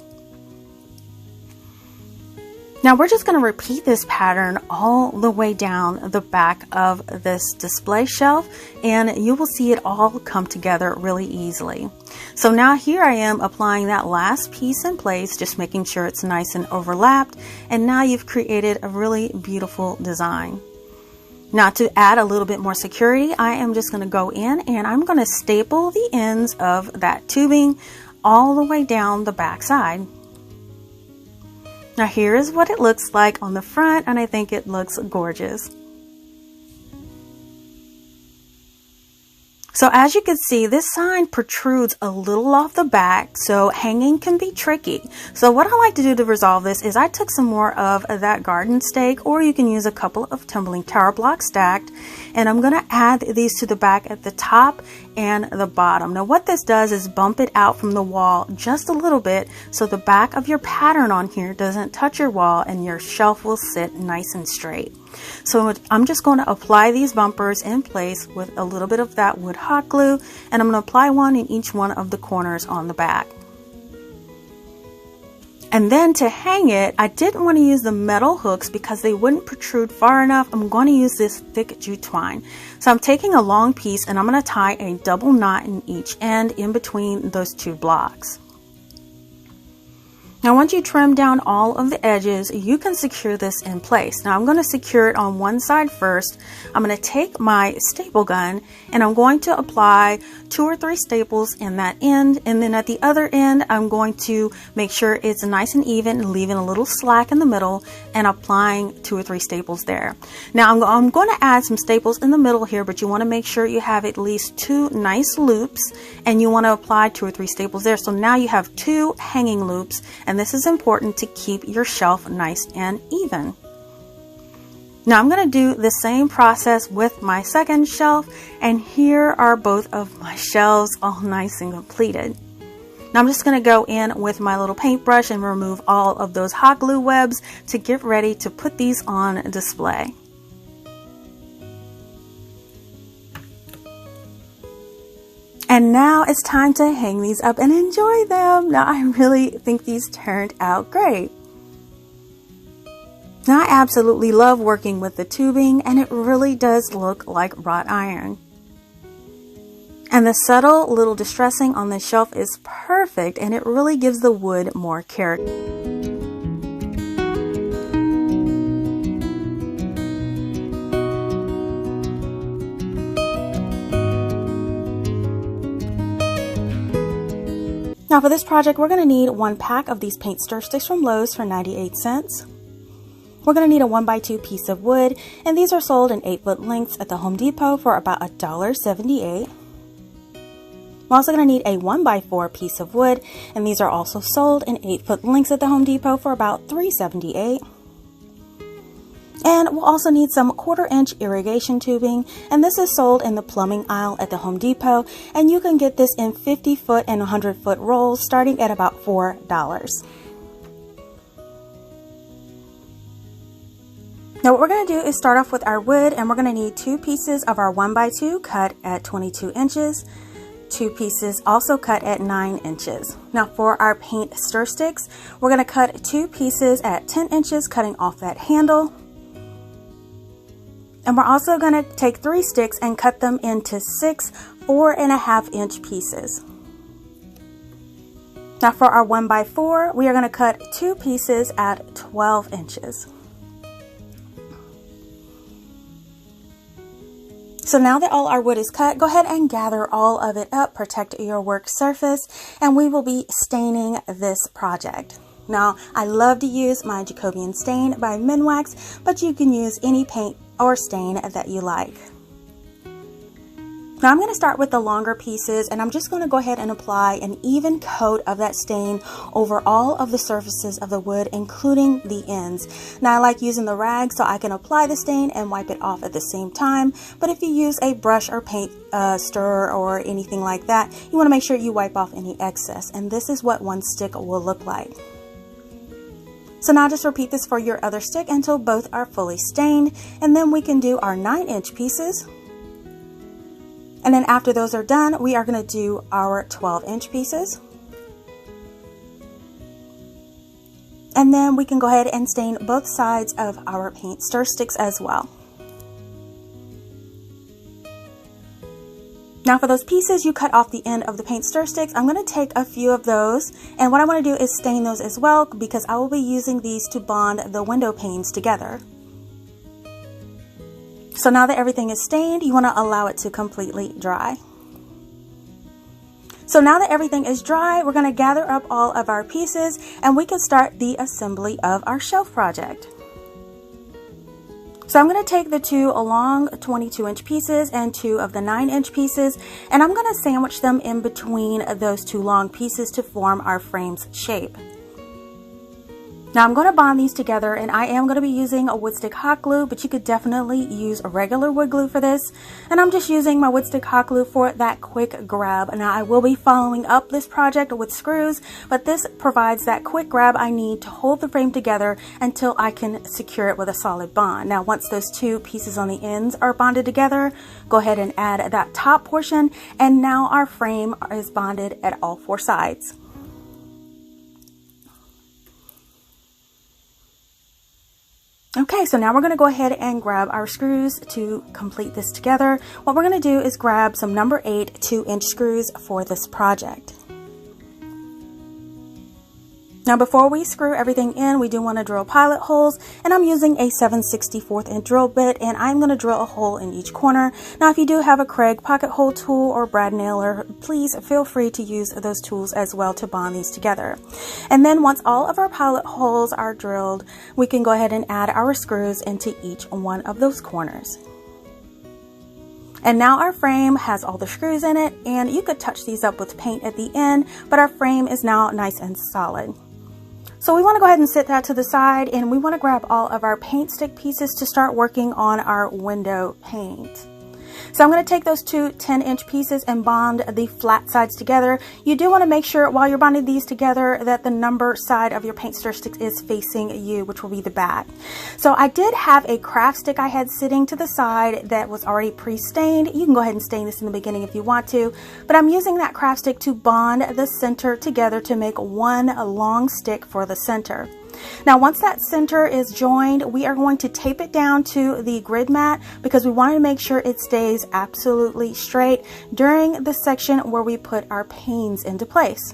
Now we're just going to repeat this pattern all the way down the back of this display shelf, and you will see it all come together really easily. So now here I am applying that last piece in place, just making sure it's nice and overlapped, and now you've created a really beautiful design. Now to add a little bit more security, I am just going to go in and I'm going to staple the ends of that tubing all the way down the back side. Now here is what it looks like on the front, and I think it looks gorgeous. So as you can see, this sign protrudes a little off the back, so hanging can be tricky. So what I like to do to resolve this is I took some more of that garden stake, or you can use a couple of tumbling tower blocks stacked, and I'm going to add these to the back at the top and the bottom. Now what this does is bump it out from the wall just a little bit, so the back of your pattern on here doesn't touch your wall and your shelf will sit nice and straight. So I'm just going to apply these bumpers in place with a little bit of that wood hot glue, and I'm going to apply one in each one of the corners on the back. And then to hang it, I didn't want to use the metal hooks because they wouldn't protrude far enough. I'm going to use this thick jute twine. So I'm taking a long piece and I'm going to tie a double knot in each end in between those two blocks. Now once you trim down all of the edges, you can secure this in place. Now I'm going to secure it on one side first. I'm going to take my staple gun and I'm going to apply 2 or 3 staples in that end, and then at the other end I'm going to make sure it's nice and even, leaving a little slack in the middle and applying 2 or 3 staples there. Now I'm going to add some staples in the middle here, but you want to make sure you have at least 2 nice loops, and you want to apply 2 or 3 staples there. So now you have 2 hanging loops, and this is important to keep your shelf nice and even. Now I'm going to do the same process with my second shelf, and here are both of my shelves all nice and completed. Now I'm just going to go in with my little paintbrush and remove all of those hot glue webs to get ready to put these on display. And now it's time to hang these up and enjoy them. Now I really think these turned out great. Now I absolutely love working with the tubing, and it really does look like wrought iron. And the subtle little distressing on the shelf is perfect, and it really gives the wood more character. Now for this project, we're going to need 1 pack of these paint stir sticks from Lowe's for 98 cents. We're going to need a 1x2 piece of wood, and these are sold in 8-foot lengths at the Home Depot for about $1.78. We're also going to need a 1x4 piece of wood, and these are also sold in 8-foot lengths at the Home Depot for about $3.78. And we'll also need some 1/4-inch irrigation tubing, and this is sold in the plumbing aisle at the Home Depot, and you can get this in 50-foot and 100-foot rolls starting at about $4. Now what we're going to do is start off with our wood, and we're going to need 2 pieces of our 1x2 cut at 22 inches, 2 pieces also cut at 9 inches. Now for our paint stir sticks, we're going to cut 2 pieces at 10 inches, cutting off that handle. And we're also going to take 3 sticks and cut them into 6 4.5-inch pieces. Now for our 1x4, we are going to cut 2 pieces at 12 inches. So now that all our wood is cut, go ahead and gather all of it up, protect your work surface, and we will be staining this project. Now, I love to use my Jacobian stain by Minwax, but you can use any paint or stain that you like. Now I'm going to start with the longer pieces, and I'm just going to go ahead and apply an even coat of that stain over all of the surfaces of the wood, including the ends. Now I like using the rag so I can apply the stain and wipe it off at the same time, but if you use a brush or paint stirrer or anything like that, you want to make sure you wipe off any excess, and this is what one stick will look like. So now just repeat this for your other stick until both are fully stained, and then we can do our 9-inch pieces. And then after those are done, we are going to do our 12-inch pieces. And then we can go ahead and stain both sides of our paint stir sticks as well. Now for those pieces you cut off the end of the paint stir sticks, I'm going to take a few of those, and what I want to do is stain those as well, because I will be using these to bond the window panes together. So now that everything is stained, you want to allow it to completely dry. So now that everything is dry, we're going to gather up all of our pieces and we can start the assembly of our shelf project. So I'm going to take the 2 long 22-inch pieces and 2 of the 9-inch pieces, and I'm going to sandwich them in between those 2 long pieces to form our frame's shape. Now I'm going to bond these together, and I am going to be using a wood stick hot glue, but you could definitely use a regular wood glue for this. And I'm just using my wood stick hot glue for that quick grab. Now I will be following up this project with screws, but this provides that quick grab I need to hold the frame together until I can secure it with a solid bond. Now once those 2 pieces on the ends are bonded together, go ahead and add that top portion, and now our frame is bonded at all 4 sides. Okay, so now we're going to go ahead and grab our screws to complete this together. What we're going to do is grab some number 8 2-inch screws for this project. Now before we screw everything in, we do want to drill pilot holes, and I'm using a 7/64 inch drill bit, and I'm going to drill a hole in each corner. Now if you do have a Kreg pocket hole tool or brad nailer, please feel free to use those tools as well to bond these together. And then once all of our pilot holes are drilled, we can go ahead and add our screws into each one of those corners. And now our frame has all the screws in it, and you could touch these up with paint at the end, but our frame is now nice and solid. So we want to go ahead and set that to the side, and we want to grab all of our paint stick pieces to start working on our window paint. So I'm going to take those 2 10-inch pieces and bond the flat sides together. You do want to make sure while you're bonding these together that the number side of your paint stir stick is facing you, which will be the back. So I did have a craft stick I had sitting to the side that was already pre-stained. You can go ahead and stain this in the beginning if you want to, but I'm using that craft stick to bond the center together to make one long stick for the center. Now once that center is joined, we are going to tape it down to the grid mat because we want to make sure it stays absolutely straight during the section where we put our panes into place.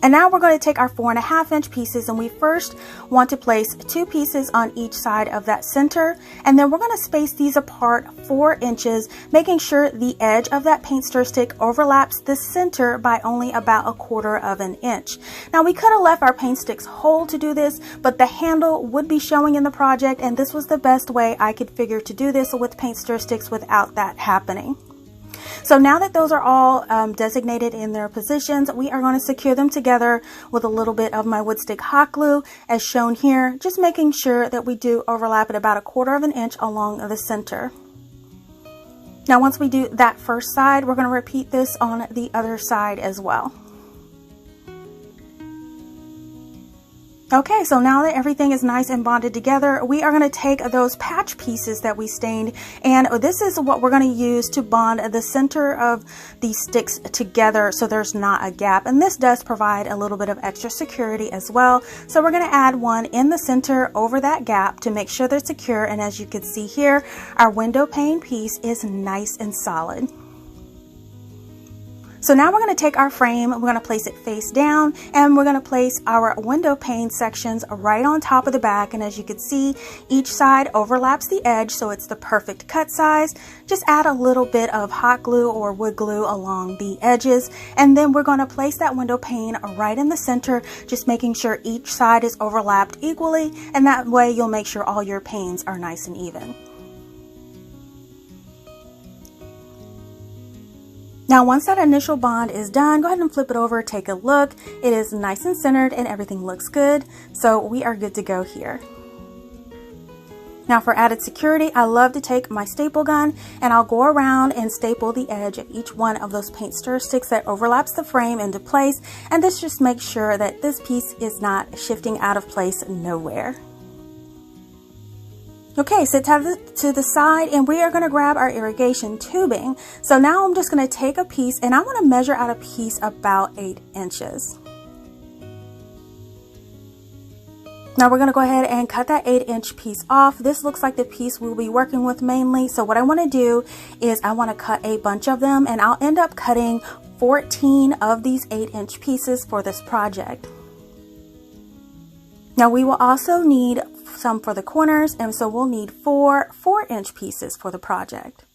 And now we're going to take our 4.5-inch pieces, and we first want to place 2 pieces on each side of that center, and then we're going to space these apart 4 inches, making sure the edge of that paint stir stick overlaps the center by only about 1/4 inch. Now we could have left our paint sticks whole to do this, but the handle would be showing in the project, and this was the best way I could figure to do this with paint stir sticks without that happening. So now that those are all designated in their positions, we are going to secure them together with a little bit of my wood stick hot glue as shown here, just making sure that we do overlap at about 1/4 inch along the center. Now once we do that first side, we're going to repeat this on the other side as well. Okay, so now that everything is nice and bonded together, we are going to take those patch pieces that we stained, and this is what we're going to use to bond the center of these sticks together so there's not a gap. And this does provide a little bit of extra security as well. So we're going to add one in the center over that gap to make sure they're secure. And as you can see here, our window pane piece is nice and solid. So now we're going to take our frame, we're going to place it face down, and we're going to place our window pane sections right on top of the back. And as you can see, each side overlaps the edge, so it's the perfect cut size. Just add a little bit of hot glue or wood glue along the edges, and then we're going to place that window pane right in the center, just making sure each side is overlapped equally, and that way you'll make sure all your panes are nice and even. Now, once that initial bond is done, go ahead and flip it over, take a look. It is nice and centered and everything looks good. So we are good to go here. Now for added security, I love to take my staple gun and I'll go around and staple the edge of each one of those paint stir sticks that overlaps the frame into place. And this just makes sure that this piece is not shifting out of place nowhere. Okay, sit to the side and we are going to grab our irrigation tubing. So now I'm just going to take a piece and I'm going to measure out a piece about 8 inches. Now we're going to go ahead and cut that 8-inch piece off. This looks like the piece we'll be working with mainly. So what I want to do is I want to cut a bunch of them, and I'll end up cutting 14 of these 8-inch pieces for this project. Now we will also need some for the corners, and so we'll need 4 4-inch pieces for the project.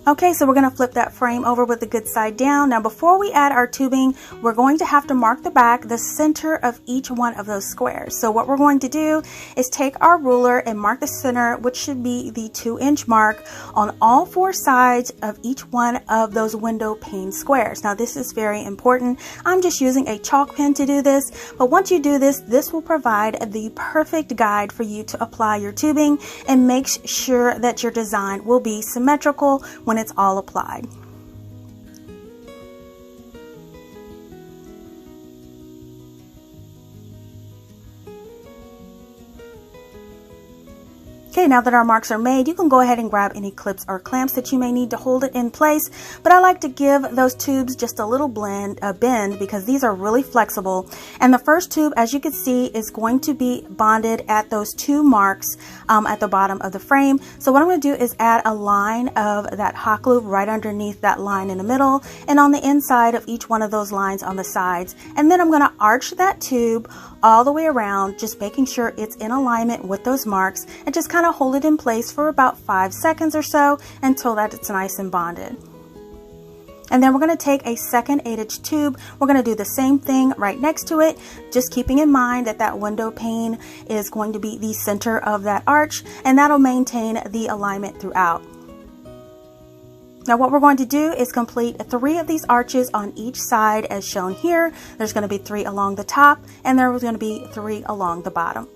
Okay, so we're going to flip that frame over with the good side down. Now before we add our tubing, we're going to have to mark the back, the center of each one of those squares. So what we're going to do is take our ruler and mark the center, which should be the 2-inch mark, on all 4 sides of each one of those window pane squares. Now this is very important. I'm just using a chalk pen to do this, but once you do this, this will provide the perfect guide for you to apply your tubing and make sure that your design will be symmetrical when it's all applied. Okay, now that our marks are made, you can go ahead and grab any clips or clamps that you may need to hold it in place, but I like to give those tubes just a little bend because these are really flexible. And the first tube, as you can see, is going to be bonded at those 2 marks at the bottom of the frame. So what I'm going to do is add a line of that hot glue right underneath that line in the middle and on the inside of each one of those lines on the sides. And then I'm going to arch that tube all the way around, just making sure it's in alignment with those marks, and just kind of hold it in place for about 5 seconds or so until that it's nice and bonded. And then we're going to take a second 8-inch tube. We're going to do the same thing right next to it, just keeping in mind that that window pane is going to be the center of that arch, and that'll maintain the alignment throughout. Now what we're going to do is complete 3 of these arches on each side as shown here. There's going to be 3 along the top, and there's going to be 3 along the bottom.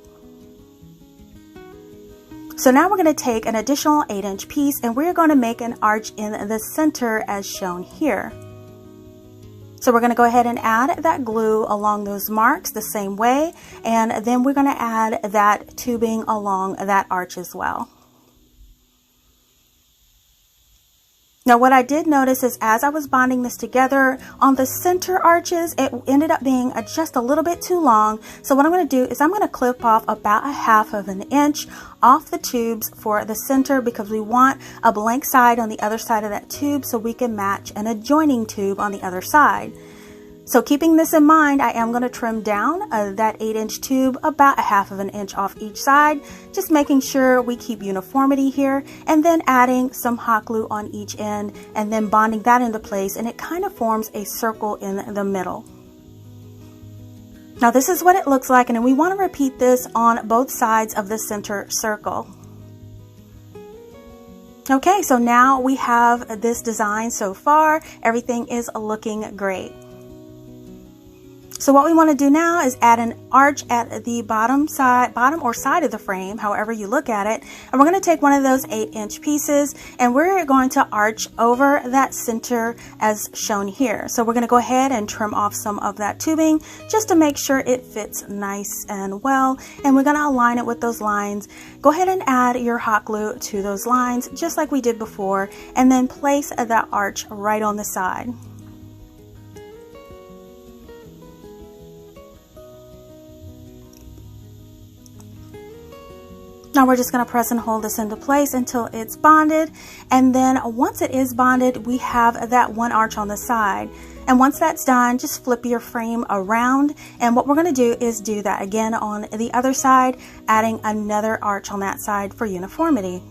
So now we're going to take an additional 8-inch piece and we're going to make an arch in the center as shown here. So we're going to go ahead and add that glue along those marks the same way, and then we're going to add that tubing along that arch as well. Now what I did notice is as I was bonding this together on the center arches, it ended up being just a little bit too long. So what I'm going to do is I'm going to clip off about 1/2 inch off the tubes for the center, because we want a blank side on the other side of that tube so we can match an adjoining tube on the other side. So keeping this in mind, I am going to trim down that 8-inch tube about 1/2 inch off each side, just making sure we keep uniformity here, and then adding some hot glue on each end and then bonding that into place, and it kind of forms a circle in the middle. Now this is what it looks like, and we want to repeat this on both sides of the center circle. Okay, so now we have this design so far. Everything is looking great. So what we want to do now is add an arch at the bottom or side of the frame, however you look at it. And we're going to take one of those 8-inch pieces and we're going to arch over that center as shown here. So we're going to go ahead and trim off some of that tubing just to make sure it fits nice and well. And we're going to align it with those lines. Go ahead and add your hot glue to those lines just like we did before, and then place that arch right on the side. Now we're just going to press and hold this into place until it's bonded, and then once it is bonded, we have that one arch on the side. And once that's done, just flip your frame around, and what we're going to do is do that again on the other side, adding another arch on that side for uniformity.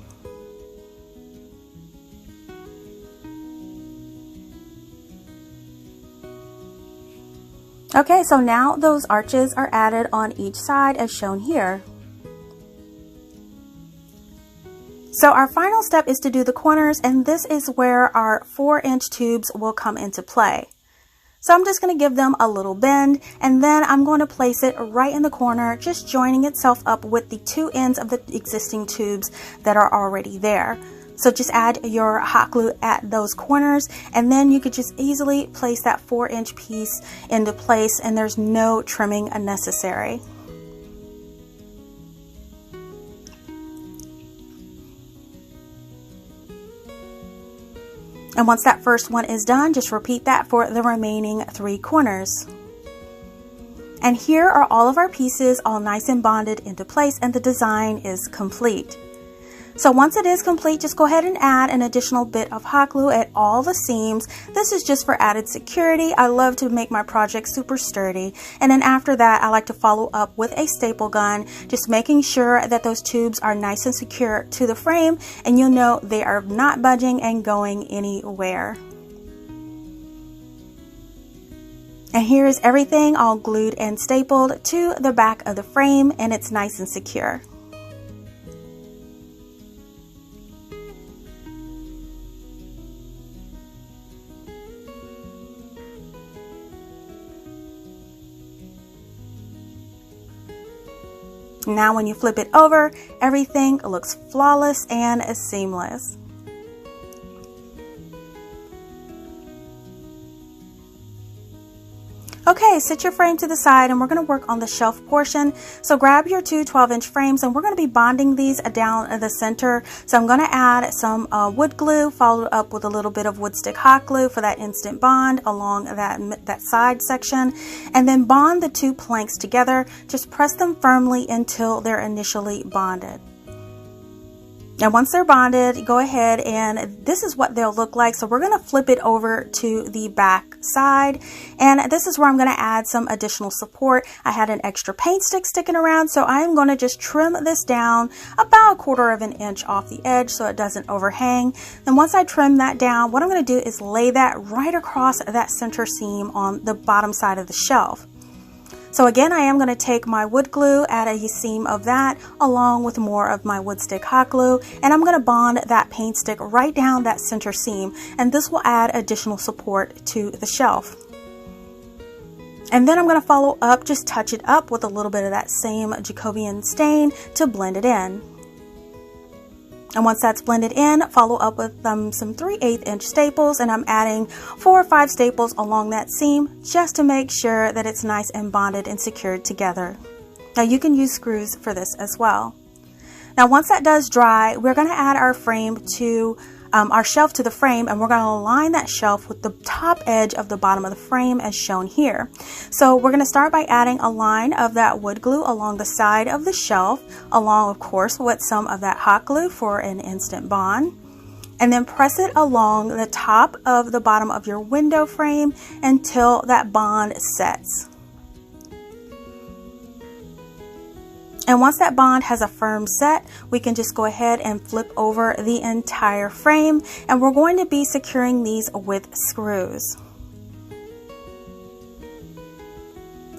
Okay, so now those arches are added on each side as shown here. So our final step is to do the corners, and this is where our 4-inch tubes will come into play. So I'm just going to give them a little bend, and then I'm going to place it right in the corner, just joining itself up with the 2 ends of the existing tubes that are already there. So just add your hot glue at those corners, and then you could just easily place that 4-inch piece into place, and there's no trimming unnecessary. And once that first one is done, just repeat that for the remaining 3 corners. And here are all of our pieces all nice and bonded into place, and the design is complete. So once it is complete, just go ahead and add an additional bit of hot glue at all the seams. This is just for added security. I love to make my project super sturdy. And then after that, I like to follow up with a staple gun, just making sure that those tubes are nice and secure to the frame, and you'll know they are not budging and going anywhere. And here is everything all glued and stapled to the back of the frame, and it's nice and secure. Now when you flip it over, everything looks flawless and seamless. Okay, sit your frame to the side, and we're going to work on the shelf portion. So grab your 2 12-inch frames, and we're going to be bonding these down the center. So I'm going to add some wood glue, followed up with a little bit of wood stick hot glue for that instant bond along that side section, and then bond the 2 planks together. Just press them firmly until they're initially bonded. Now once they're bonded, go ahead, and this is what they'll look like. So we're going to flip it over to the back side, and this is where I'm going to add some additional support. I had an extra paint stick sticking around, so I'm going to just trim this down about 1/4 of an inch off the edge so it doesn't overhang. And once I trim that down, what I'm going to do is lay that right across that center seam on the bottom side of the shelf. So again, I am going to take my wood glue, add a seam of that along with more of my wood stick hot glue, and I'm going to bond that paint stick right down that center seam, and this will add additional support to the shelf. And then I'm going to follow up, just touch it up with a little bit of that same Jacobian stain to blend it in. And once that's blended in, follow up with some 3/8-inch staples, and I'm adding 4 or 5 staples along that seam just to make sure that it's nice and bonded and secured together. Now you can use screws for this as well. Now once that does dry, we're going to add our frame to our shelf to the frame, and we're going to align that shelf with the top edge of the bottom of the frame as shown here. So we're going to start by adding a line of that wood glue along the side of the shelf, along of course with some of that hot glue for an instant bond, and then press it along the top of the bottom of your window frame until that bond sets. And once that bond has a firm set, we can just go ahead and flip over the entire frame, and we're going to be securing these with screws.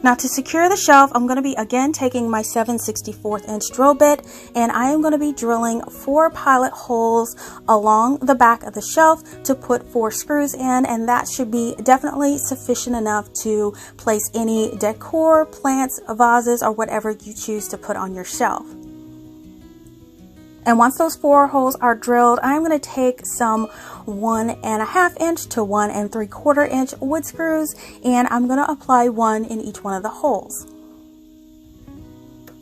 Now to secure the shelf, I'm going to be again taking my 7/64 inch drill bit, and I am going to be drilling 4 pilot holes along the back of the shelf to put 4 screws in, and that should be definitely sufficient enough to place any decor, plants, vases, or whatever you choose to put on your shelf. And once those 4 holes are drilled, I'm going to take some 1.5 inch to 1 3/4 inch wood screws, and I'm going to apply 1 in each one of the holes.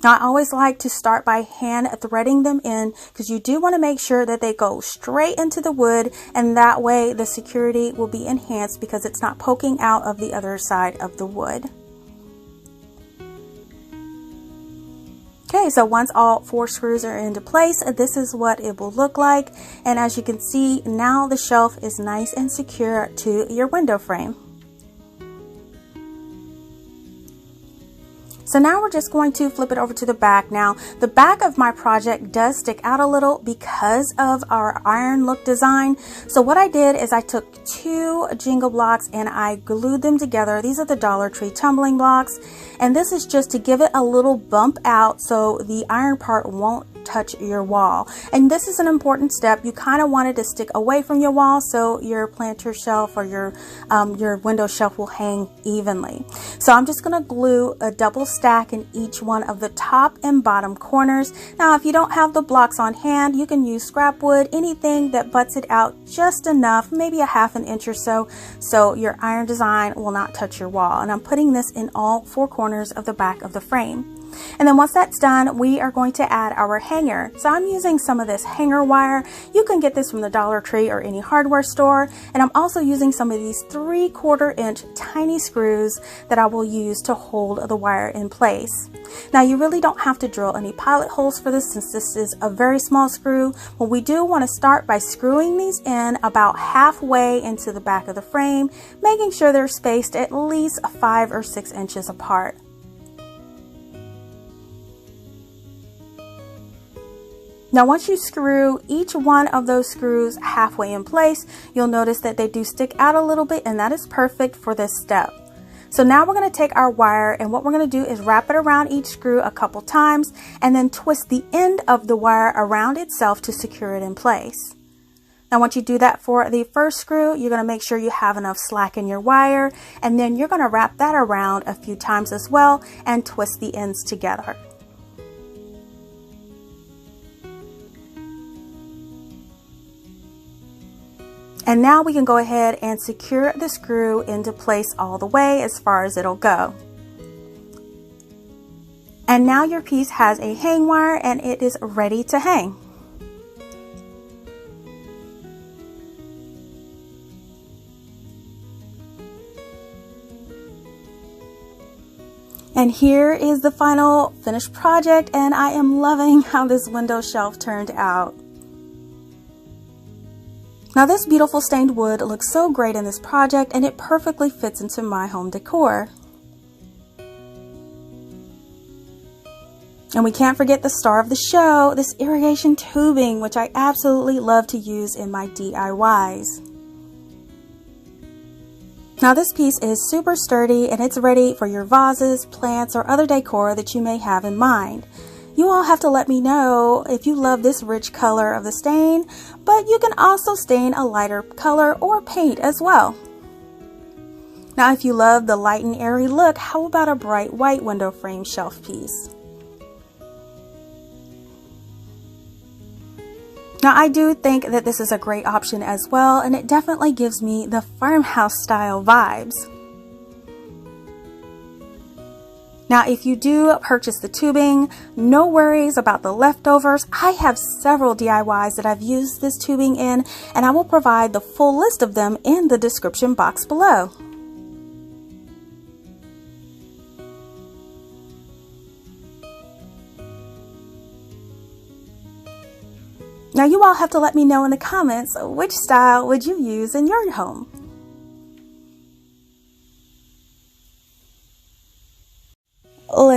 Now I always like to start by hand threading them in, because you do want to make sure that they go straight into the wood, and that way the security will be enhanced because it's not poking out of the other side of the wood. Okay, so once all 4 screws are into place, this is what it will look like. And as you can see, now the shelf is nice and secure to your window frame. So now we're just going to flip it over to the back. Now, the back of my project does stick out a little because of our iron look design. So what I did is I took 2 Jenga blocks and I glued them together. These are the Dollar Tree tumbling blocks. And this is just to give it a little bump out so the iron part won't touch your wall. And this is an important step. You kind of want it to stick away from your wall so your planter shelf or your window shelf will hang evenly. So I'm just going to glue a double stack in each one of the top and bottom corners. Now if you don't have the blocks on hand, you can use scrap wood, anything that butts it out just enough, maybe a 1/2 inch or so, so your iron design will not touch your wall. And I'm putting this in all 4 corners of the back of the frame. And then once that's done, we are going to add our hanger. So I'm using some of this hanger wire. You can get this from the Dollar Tree or any hardware store. And I'm also using some of these 3/4 inch tiny screws that I will use to hold the wire in place. Now you really don't have to drill any pilot holes for this, since this is a very small screw. But we do want to start by screwing these in about halfway into the back of the frame, making sure they're spaced at least 5 or 6 inches apart. Now once you screw each one of those screws halfway in place, you'll notice that they do stick out a little bit, and that is perfect for this step. So now we're going to take our wire, and what we're going to do is wrap it around each screw a couple times and then twist the end of the wire around itself to secure it in place. Now once you do that for the first screw, you're going to make sure you have enough slack in your wire, and then you're going to wrap that around a few times as well and twist the ends together. And now we can go ahead and secure the screw into place all the way as far as it'll go. And now your piece has a hang wire and it is ready to hang. And here is the final finished project, and I am loving how this window shelf turned out. Now this beautiful stained wood looks so great in this project, and it perfectly fits into my home decor. And we can't forget the star of the show, this irrigation tubing, which I absolutely love to use in my DIYs. Now this piece is super sturdy, and it's ready for your vases, plants, or other decor that you may have in mind. You all have to let me know if you love this rich color of the stain, but you can also stain a lighter color or paint as well. Now if you love the light and airy look, how about a bright white window frame shelf piece? Now I do think that this is a great option as well, and it definitely gives me the farmhouse style vibes. Now if you do purchase the tubing, no worries about the leftovers. I have several DIYs that I've used this tubing in, and I will provide the full list of them in the description box below. Now you all have to let me know in the comments, which style would you use in your home?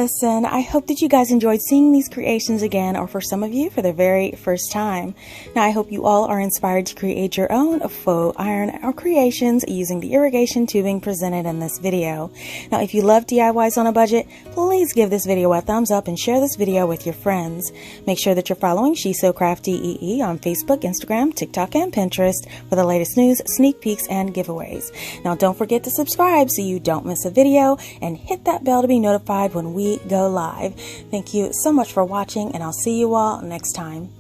listen, I hope that you guys enjoyed seeing these creations again, or for some of you for the very first time. Now I hope you all are inspired to create your own faux iron or creations using the irrigation tubing presented in this video. Now if you love DIYs on a budget, please give this video a thumbs up and share this video with your friends. Make sure that you're following She's So Crafty EE on Facebook, Instagram, TikTok, and Pinterest for the latest news, sneak peeks, and giveaways. Now don't forget to subscribe so you don't miss a video, and hit that bell to be notified when we go live. Thank you so much for watching, and I'll see you all next time.